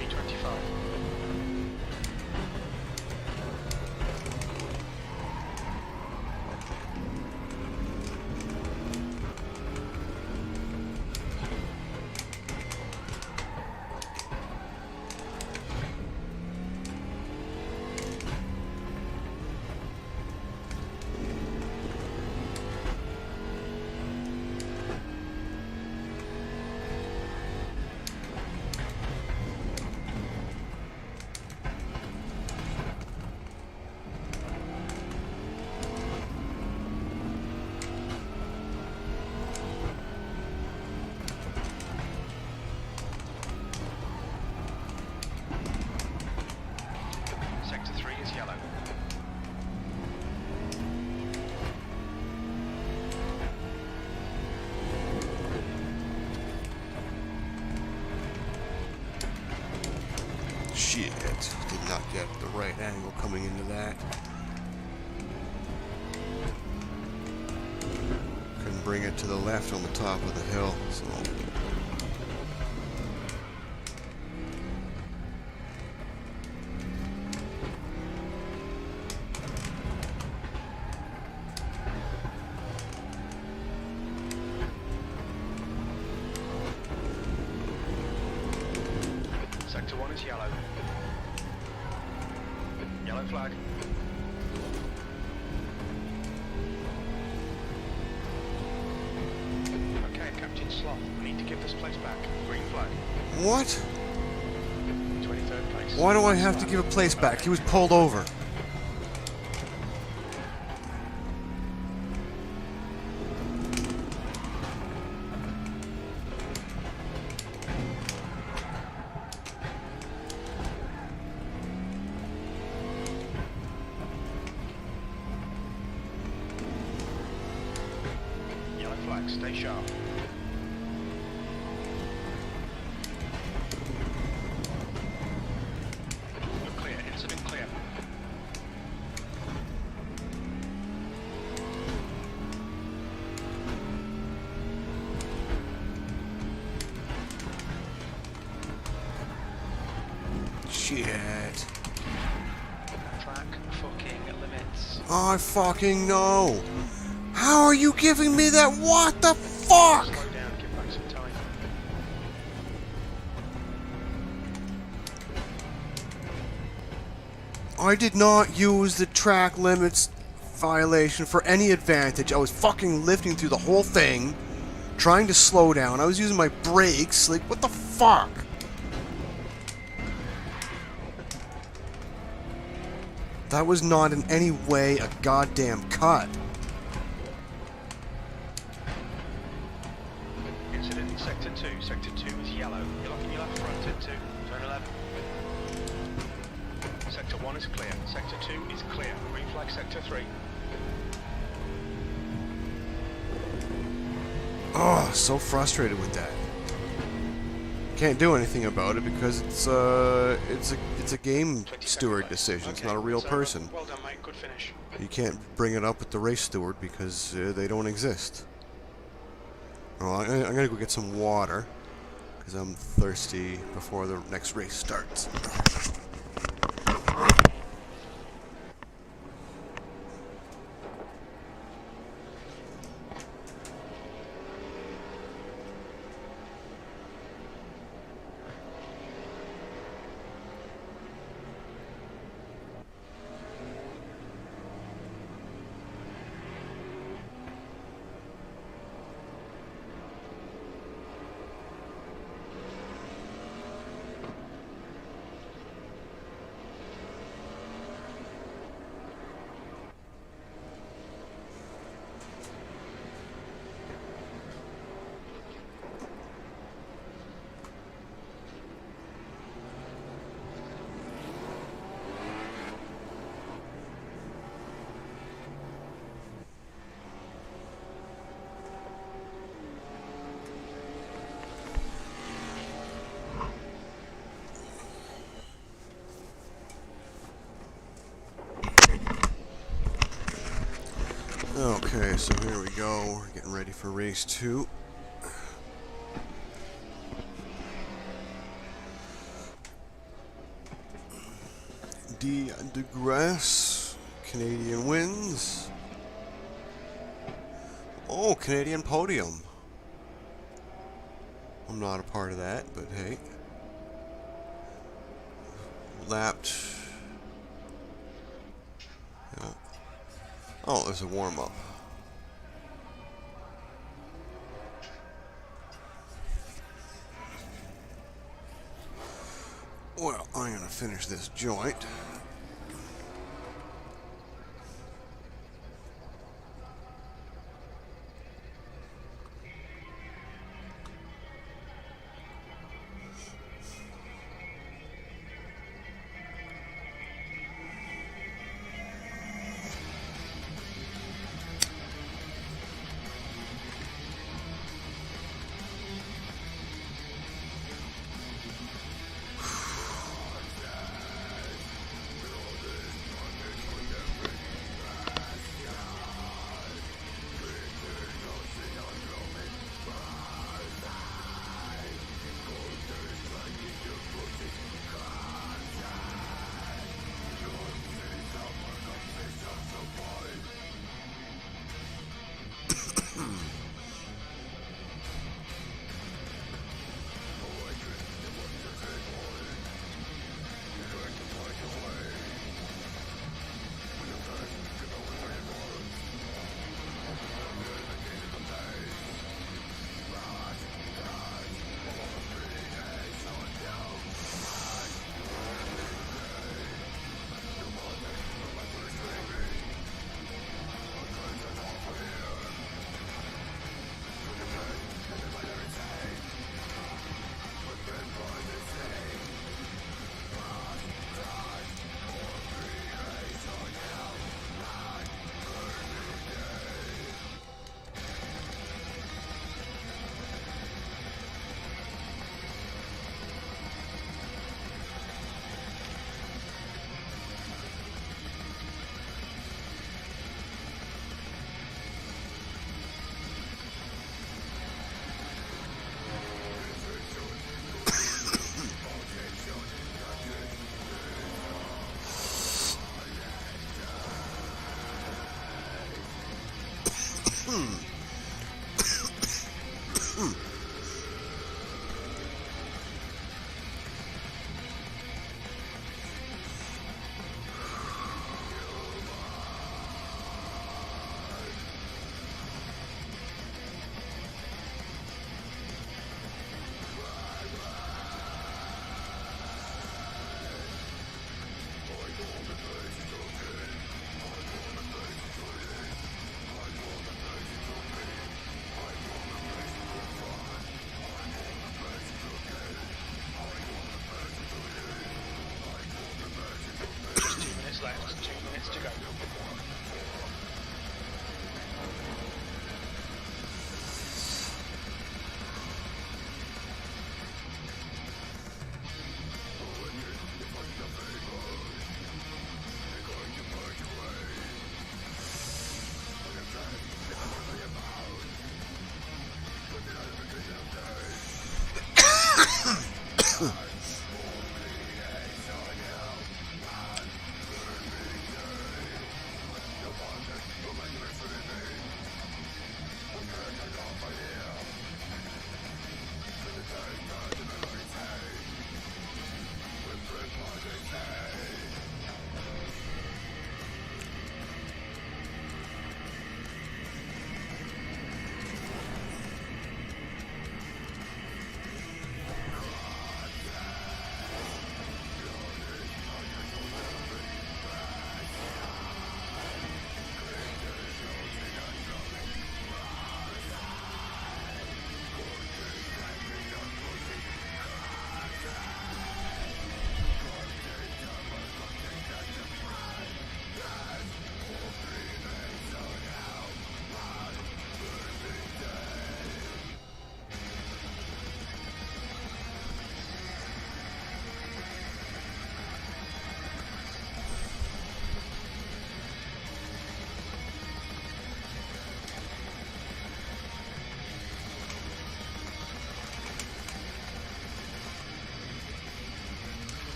P25. Sector 3 is yellow. Shit. Did not get the right angle coming into that. Couldn't bring it to the left on the top of the hill, so... Sector 1 is yellow. Yellow flag. Okay, Captain Sloth, we need to give this place back. Green flag. What? 23rd place. points. Why do I have to give a place back? He was pulled over. Yellow flag, stay sharp. You're clear, incident clear. Shit. Track fucking limits. I fucking know. How are you giving me that? What the fuck? Slow down, give back some time. I did not use the track limits violation for any advantage. I was fucking lifting through the whole thing, trying to slow down. I was using my brakes. Like, what the fuck? That was not in any way a goddamn cut. Incident in Sector 2. Sector 2 is yellow. You're looking your left front into turn 11. Sector 1 is clear. Sector 2 is clear. Green flag Sector 3. Oh, so frustrated with that. Can't do anything about it because it's a game steward decision. It's not a real person. Well done, mate. Good finish. You can't bring it up with the race steward because they don't exist. Well, I'm gonna go get some water because I'm thirsty before the next race starts. Okay, so here we go. We're getting ready for race 2. De Grasse, Canadian wins. Oh, Canadian podium. I'm not a part of that, but hey. Lapped. Yeah. Oh, there's a warm-up. Well, I'm gonna finish this joint.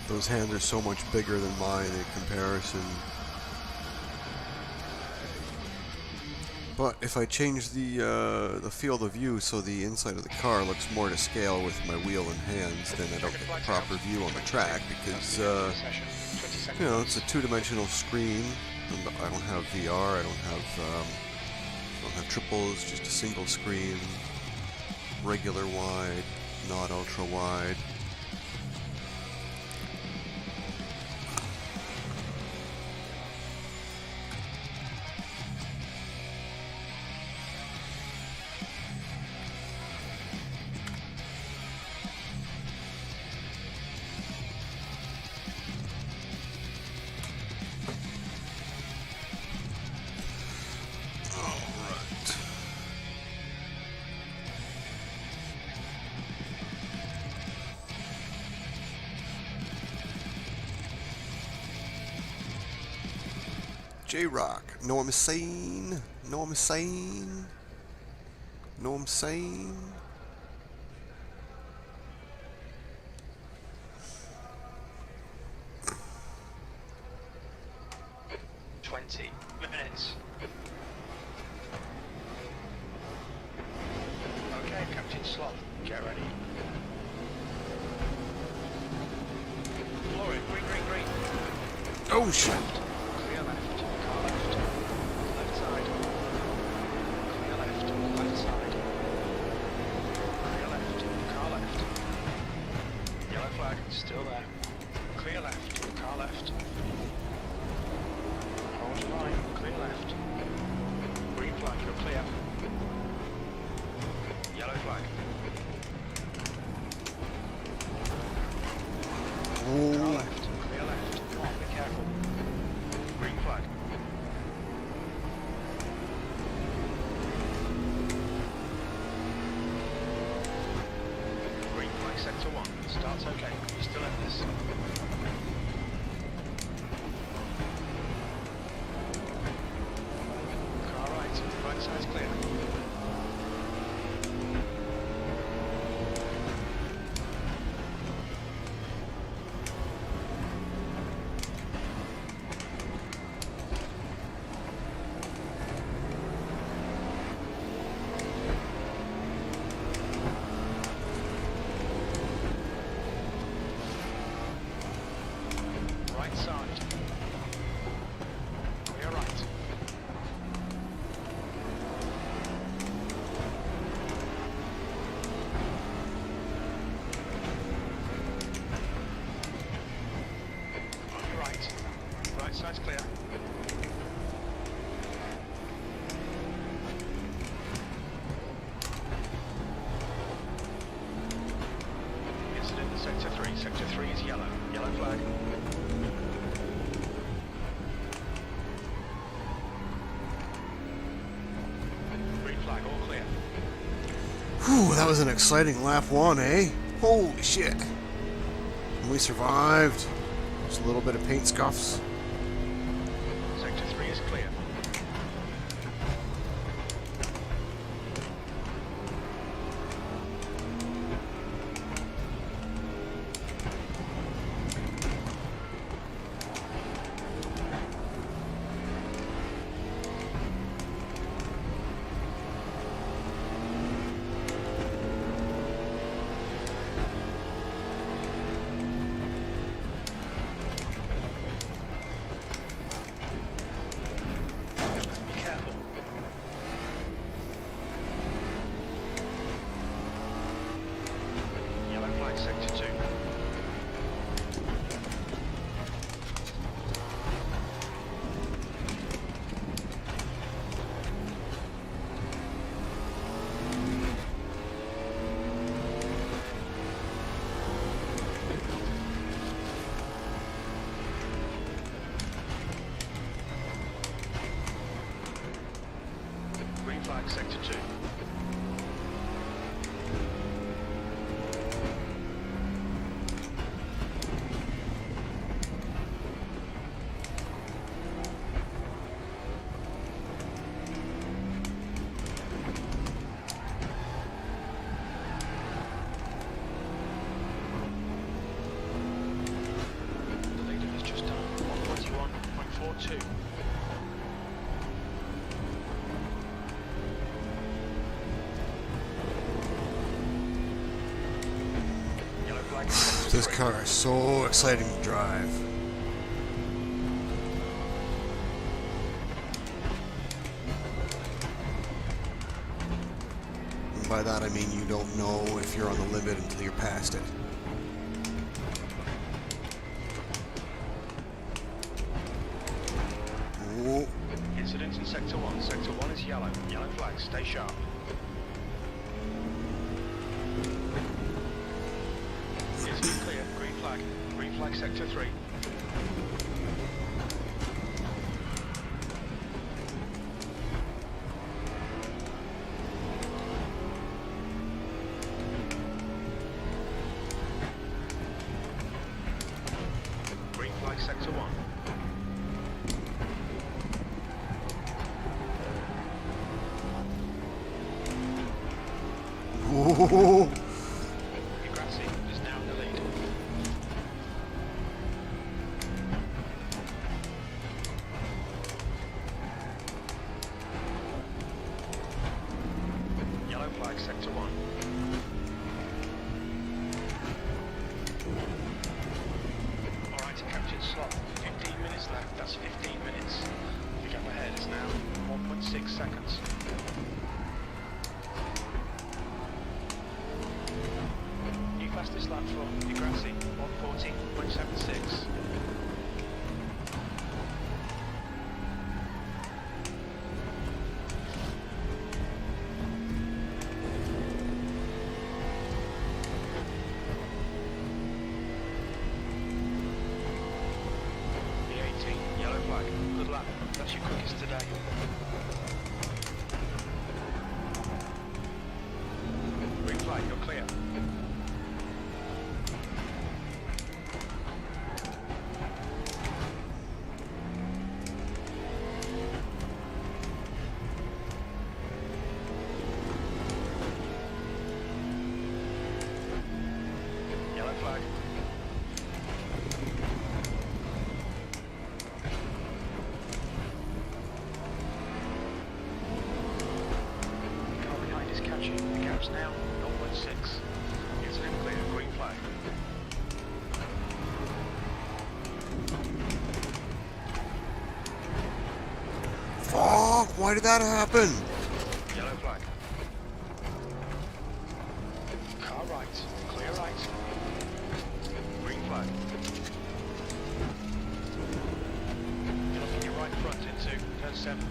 Those hands are so much bigger than mine in comparison. But if I change the field of view so the inside of the car looks more to scale with my wheel and hands, then I don't get the proper view on the track because, you know, it's a two-dimensional screen. And I don't have VR, I don't have triples, just a single screen, regular wide, not ultra wide. J-Rock, know what I'm saying? Know what I'm saying? Know what I'm saying? Minutes. Okay, Captain Slot, get ready. Glory, green, green, green. Oh shit! Clear left, car left. Left side. Clear left, left side. Clear left, car left. Yellow flag, still there. Clear left, car left. Hold line, clear left. Green flag, you're clear. Yellow flag. Car left, clear left. Come on, be careful. Green flag. Green flag sector 1. Start's okay. You're still in this. Car right. Right side's clear. Right side. Clear right. On your right. Right side's clear. Incident in sector 3. Sector 3 is yellow. Yellow flag. Green flag, all clear. Whew, that was an exciting lap 1, eh? Holy shit! And we survived. Just a little bit of paint scuffs. Sector 3 is clear. Be careful. Yellow flag, sector 2. Green flag, sector 2. 2. Yellow flag in sector This 3. car is so exciting to drive. And by that I mean you don't know if you're on the limit until you're past it. Ooh. Incident in sector 1. Sector 1 is yellow. Yellow flag, stay sharp. Incident clear, green flag. Green flag sector 3. Green flag sector 1. Ooh. Degrassi is now in the lead. Yellow flag sector 1. Alright, captured slot. 15 minutes left. That's 15 minutes. The gap ahead is now 1.6 seconds. New fastest lap for Degrassi, 1:14.76. The 18, yellow flag. Good lap. That's your quickest today. Green flag, you're clear. Yellow flag. Car behind is catching. The gap's now 0.6. Incident clear. Green flag. Fuck! Why did that happen? Yellow flag. Car right. Clear right. Green flag. You're looking your right front into turn 7.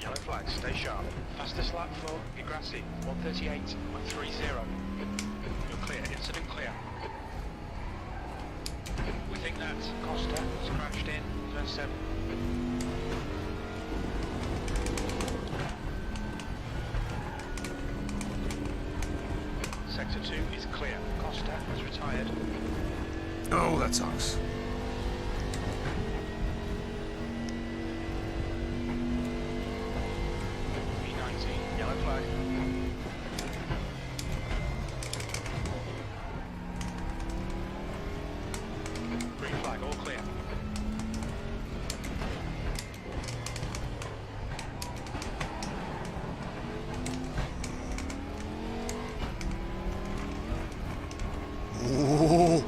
Yellow flag, stay sharp. Fastest lap for Degrassi, 1:38.30. You're clear, incident clear. We think that Costa has crashed in turn 7. Sector 2 is clear. Costa has retired. Oh, that sucks. E19, yellow flag. Green flag, all clear. Ooh.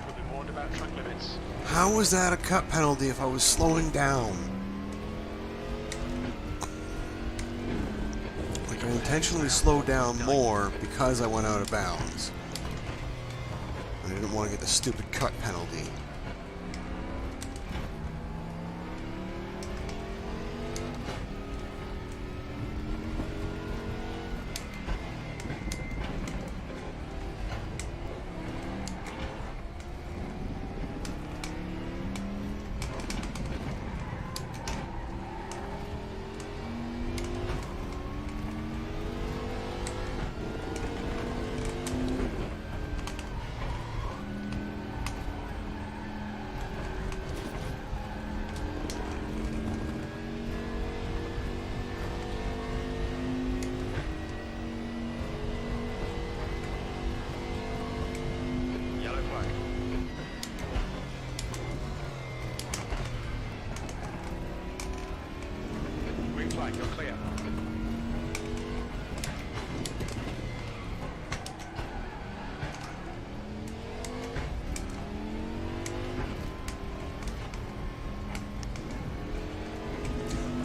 We'll be warned about track limits. How was that a cut penalty if I was slowing down? Like I intentionally slowed down more because I went out of bounds. I didn't want to get the stupid cut penalty. clear.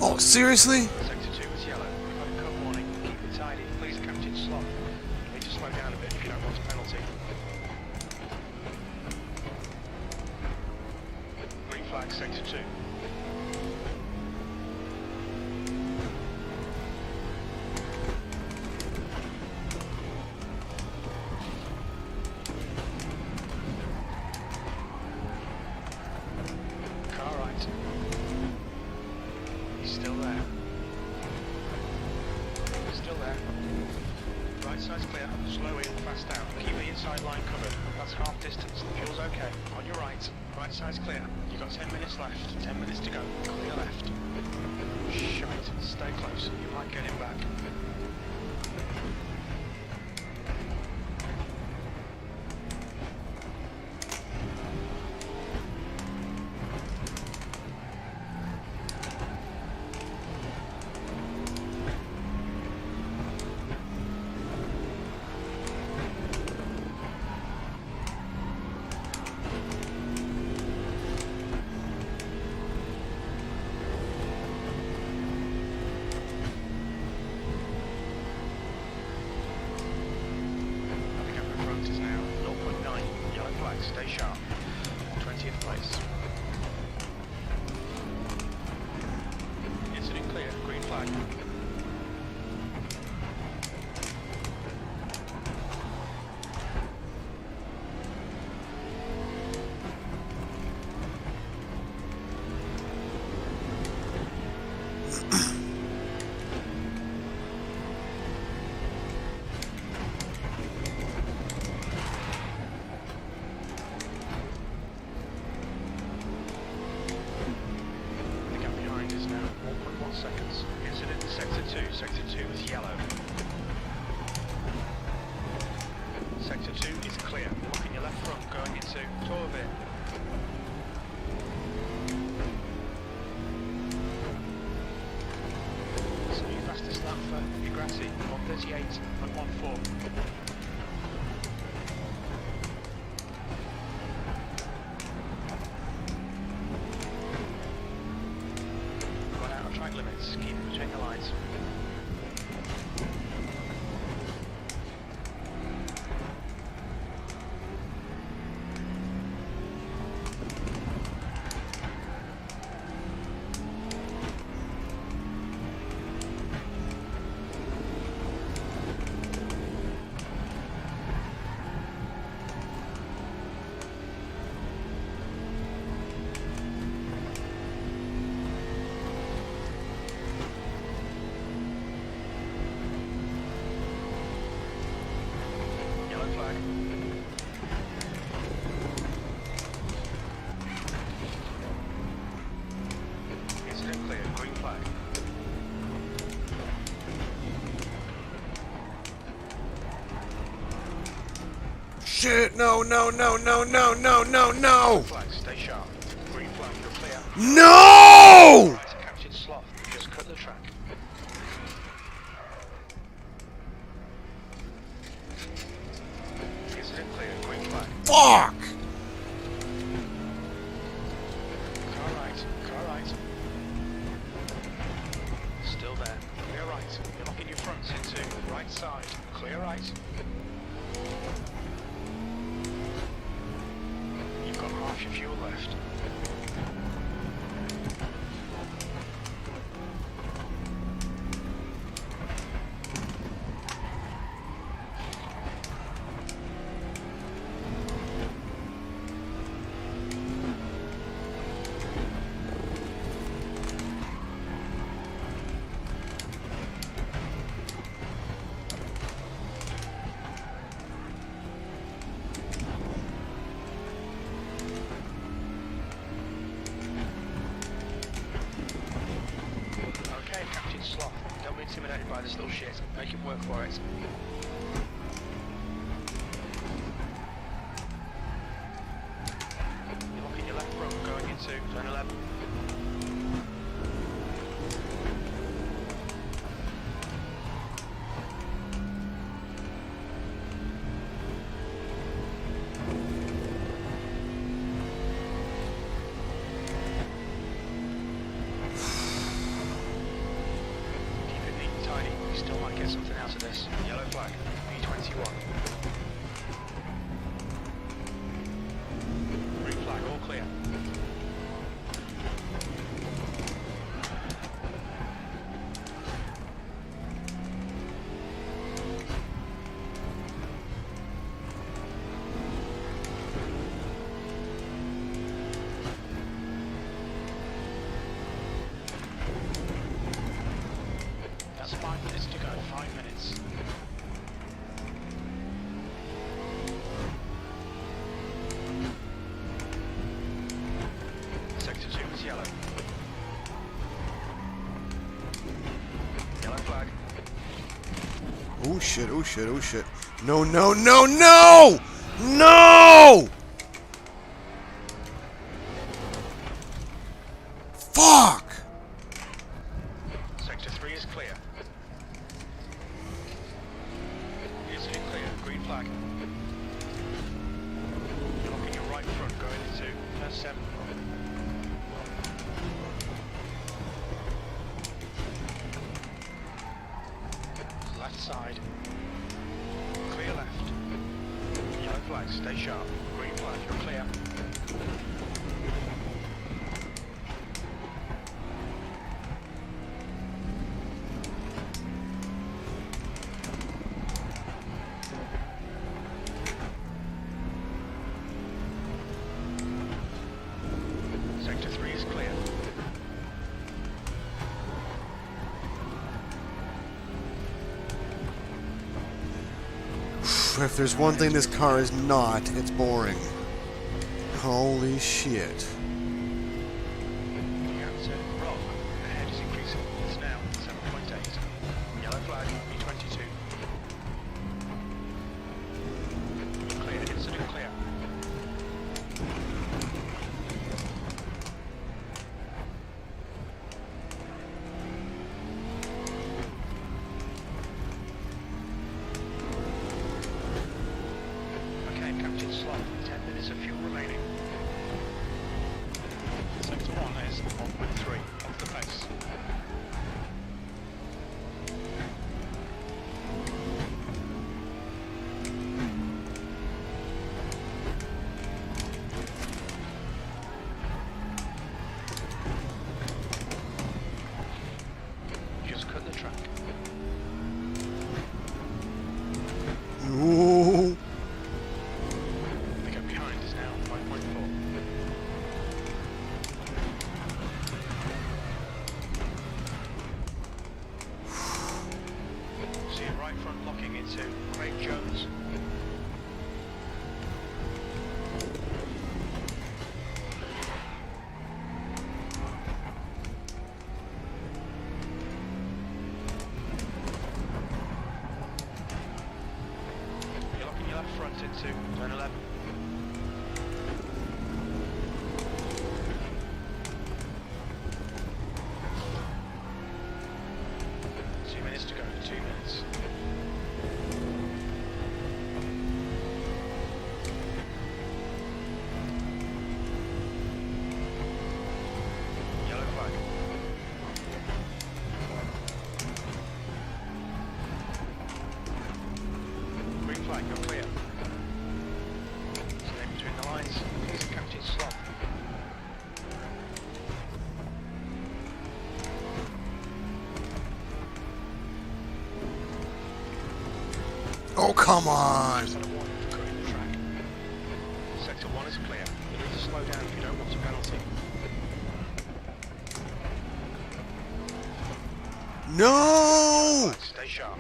Oh, seriously? Sector 2 is yellow. You've had a cut warning. Keep it tidy. Please catch it slow. You need to slow down a bit if you don't want a penalty. Green flag, sector 2. Car right. He's still there. Still there. Right side's clear. Slow in, fast out. Keep the inside line covered. That's half distance. The fuel's okay. On your right. Right side's clear. You've got 10 minutes left. 10 minutes to go. Clear left. Shite. Stay close. You might get him back. Stay sharp. 20th place. Incident clear. Green flag. Seconds. Incident in sector 2. Sector 2 is yellow. Sector 2 is clear. Lock in your left front going into Torvin. So your fastest lap for Igrassi, 1:38 and 1:4. Track limits, keep between the lines. Flag. Incident clear, green flag. Shit, no, no, no, no, no, no, no, no! Flag, stay sharp. Green flag, you're clear. No! Right to Captain Sloth, just cut the track. Incident clear, green flag. Fuck! Car right. Still there. Clear right. You're locking your fronts into right side. Clear right. You've got half your fuel left. Sloth. Don't be intimidated by this little shit. Make him work for it. You're locking your left front going into turn 11. You still might get something out of this. Yellow flag, P21. Green flag, all clear. That's 5 minutes to go, 5 minutes. Sector 2 is yellow. Yellow flag. Oh shit, oh shit, oh shit. No, no, no, no! No! Fuck! Sector 3 is clear. Is it clear? Green flag. You're looking your right front going into turn 7. Left side. Clear left. Yellow flag, stay sharp. Green flag, you're clear. Sector 3 is clear. If there's one thing this car is not, it's boring. Holy shit. You have to roll. Ahead is increasing. It's now 7.8. Yellow flag, B22. Clear, incident clear. Okay, Captain Slot, 10 minutes of fuel remaining. Sector 1 is 1.3 off the pace. Just cut the track. Ooh. The gap behind is now 5.4. See your right front locking into Craig Jones. You're locking your left front into turn 11. Two minutes to go, 2 minutes. Yellow flag. Green flag, you're clear. Stay between the lines. Here's Captain Slot. Oh, come on! Just had a warning for cutting the track. Sector 1 is clear. You need to slow down if you don't want a penalty. No! Stay sharp.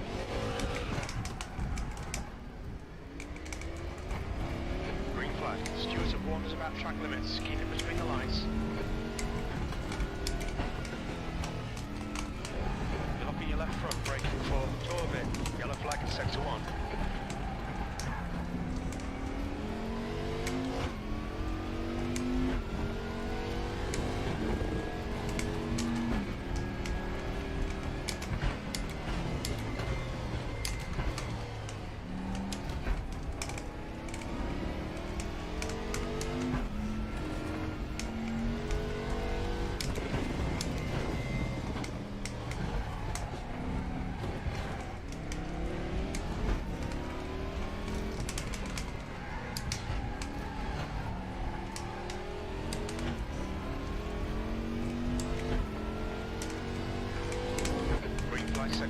Green flag. Stewards have warned us about track limits. Keep it between the lines. You're locking your left front, braking for Torvin. Yellow flag in sector 1.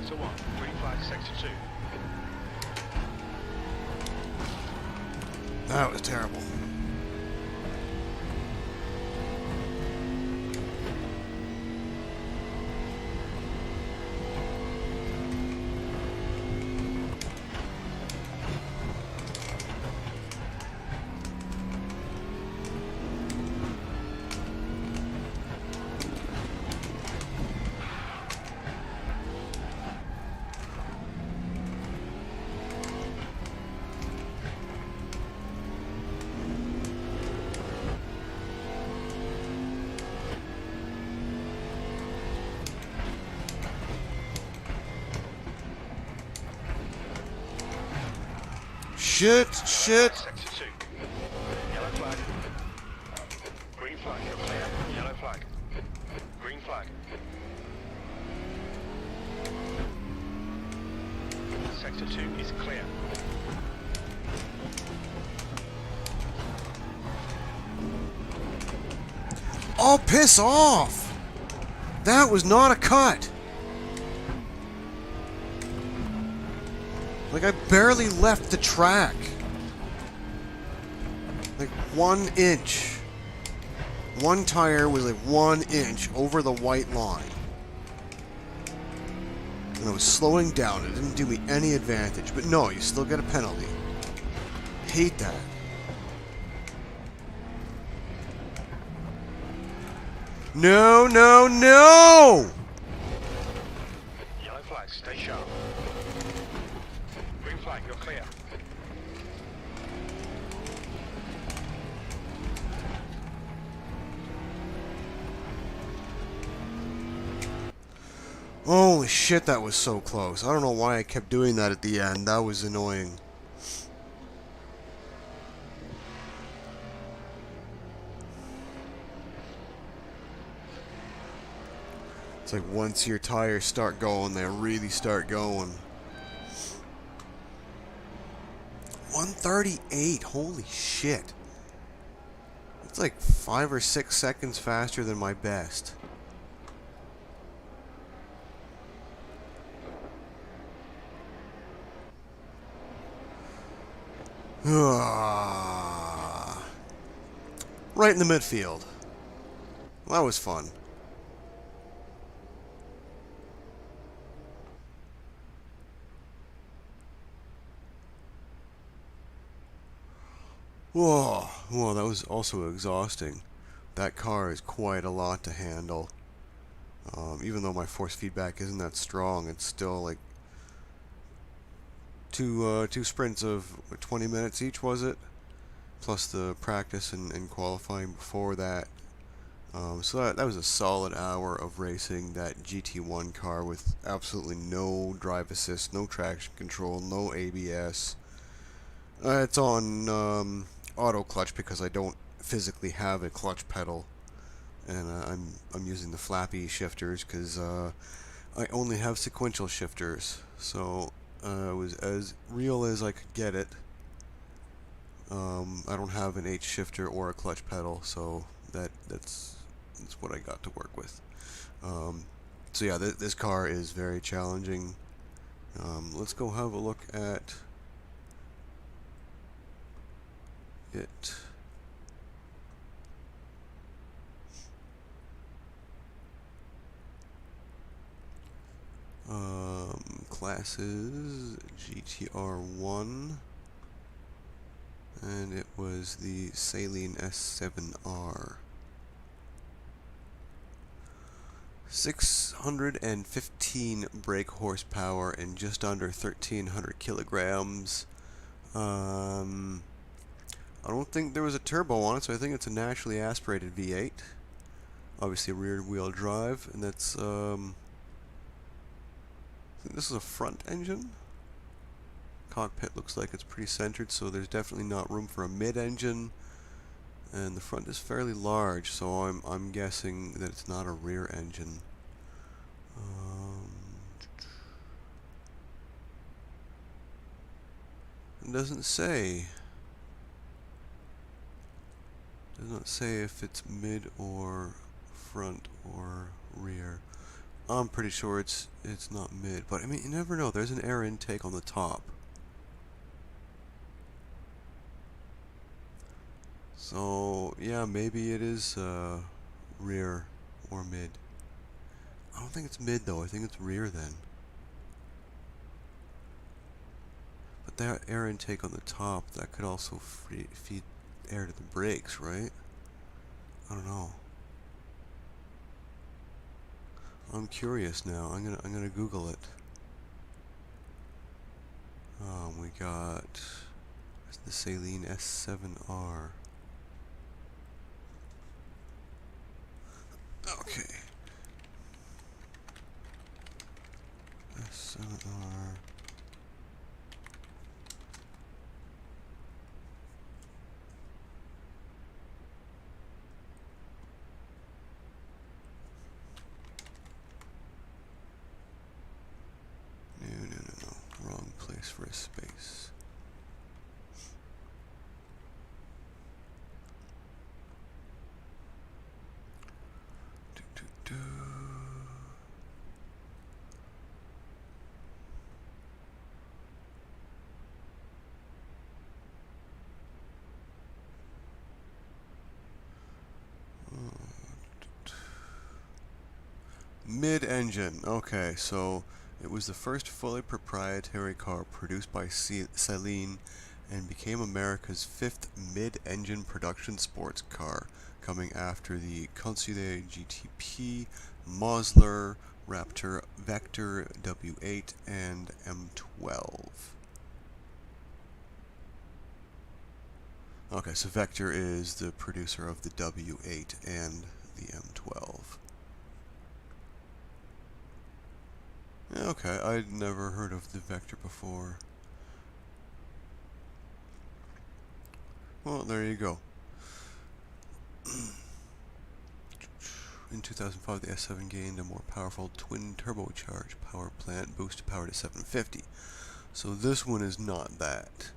sector 1, green flag sector 2. That was terrible. Shit, shit. Sector 2. Yellow flag. Green flag, you're clear. Yellow flag. Green flag. Sector 2 is clear. Oh, piss off! That was not a cut. Like, I barely left the track. Like, 1 inch. One tire was like 1 inch over the white line. And I was slowing down. It didn't do me any advantage. But no, you still get a penalty. Hate that. No, no, no! Yellow flag, stay sharp. Green flag, you're clear. Holy shit, that was so close. I don't know why I kept doing that at the end. That was annoying. It's like once your tires start going, they really start going. 138, holy shit. It's like 5 or 6 seconds faster than my best. Right in the midfield. That was fun. Whoa, that was also exhausting. That car is quite a lot to handle. Even though my force feedback isn't that strong, it's still like two sprints of 20 minutes each, was it? Plus the practice and qualifying before that. So that was a solid hour of racing that GT1 car with absolutely no drive assist, no traction control, no ABS. It's on auto clutch because I don't physically have a clutch pedal, and I'm using the flappy shifters because I only have sequential shifters. So it was as real as I could get it. I don't have an H shifter or a clutch pedal, so that's what I got to work with. So yeah, this car is very challenging. Let's go have a look at it. Classes GTR1, and it was the Saline S7R. 615 brake horsepower and just under 1,300 kilograms. I don't think there was a turbo on it, so I think it's a naturally aspirated V8. Obviously rear wheel drive, and that's I think this is a front engine. Cockpit looks like it's pretty centered, so there's definitely not room for a mid-engine. And the front is fairly large, so I'm guessing that it's not a rear engine. It doesn't say. Does not say if it's mid or front or rear. I'm pretty sure it's not mid, but I mean, you never know. There's an air intake on the top. So, yeah, maybe it is rear or mid. I don't think it's mid, though. I think it's rear then. But that air intake on the top, that could also feed air to the brakes, right? I don't know. I'm curious now. I'm gonna Google it. We got the Saleen S7R. Okay. S7R. No. Wrong place for a space. Mid-engine. Okay, so it was the first fully proprietary car produced by Saleen and became America's fifth mid-engine production sports car, coming after the Consuela GTP, Mosler, Raptor, Vector W8, and M12. Okay, so Vector is the producer of the W8 and the M12. Okay, I'd never heard of the Vector before. Well, there you go. In 2005, the S7 gained a more powerful twin turbocharged power plant, boosted power to 750. So this one is not that.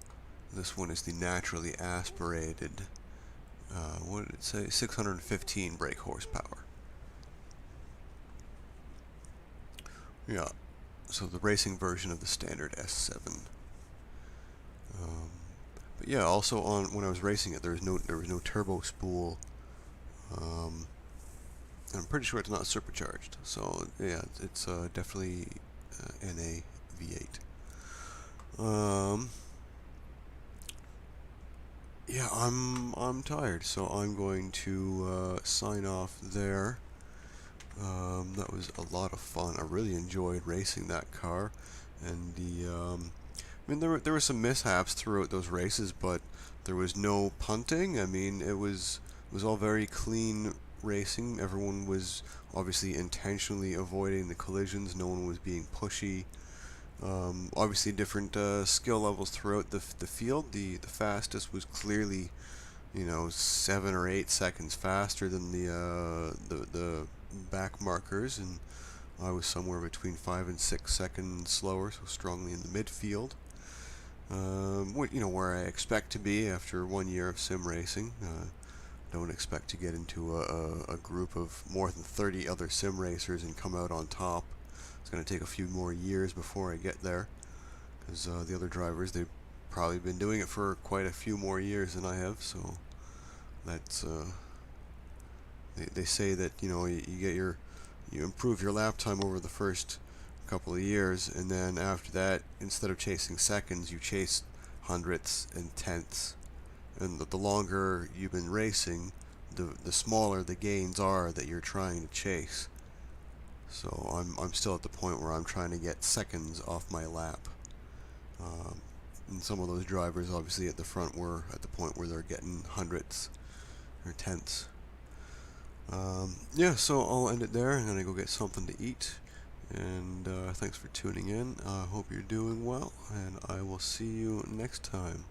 This one is the naturally aspirated, what did it say? 615 brake horsepower. Yeah, so the racing version of the standard S7. But yeah, also when I was racing it, there was no turbo spool. I'm pretty sure it's not supercharged. So yeah, it's definitely NA V8. Yeah, I'm tired, so I'm going to sign off there. That was a lot of fun. I really enjoyed racing that car, and I mean, there were some mishaps throughout those races, but there was no punting. I mean, it was all very clean racing. Everyone was obviously intentionally avoiding the collisions. No one was being pushy. Obviously, different skill levels throughout the field. The fastest was clearly, 7 or 8 seconds faster than the back markers, and I was somewhere between 5 and 6 seconds slower, so strongly in the midfield. Where I expect to be after 1 year of sim racing. Don't expect to get into a group of more than 30 other sim racers and come out on top. It's going to take a few more years before I get there, because the other drivers, they've probably been doing it for quite a few more years than I have, so that's they say that you improve your lap time over the first couple of years, and then after that, instead of chasing seconds, you chase hundredths and tenths, and the longer you've been racing, the smaller the gains are that you're trying to chase. So I'm still at the point where I'm trying to get seconds off my lap. And some of those drivers, obviously at the front, were at the point where they're getting hundredths or tenths. Yeah, so I'll end it there. I'm gonna go get something to eat. And thanks for tuning in. I hope you're doing well, and I will see you next time.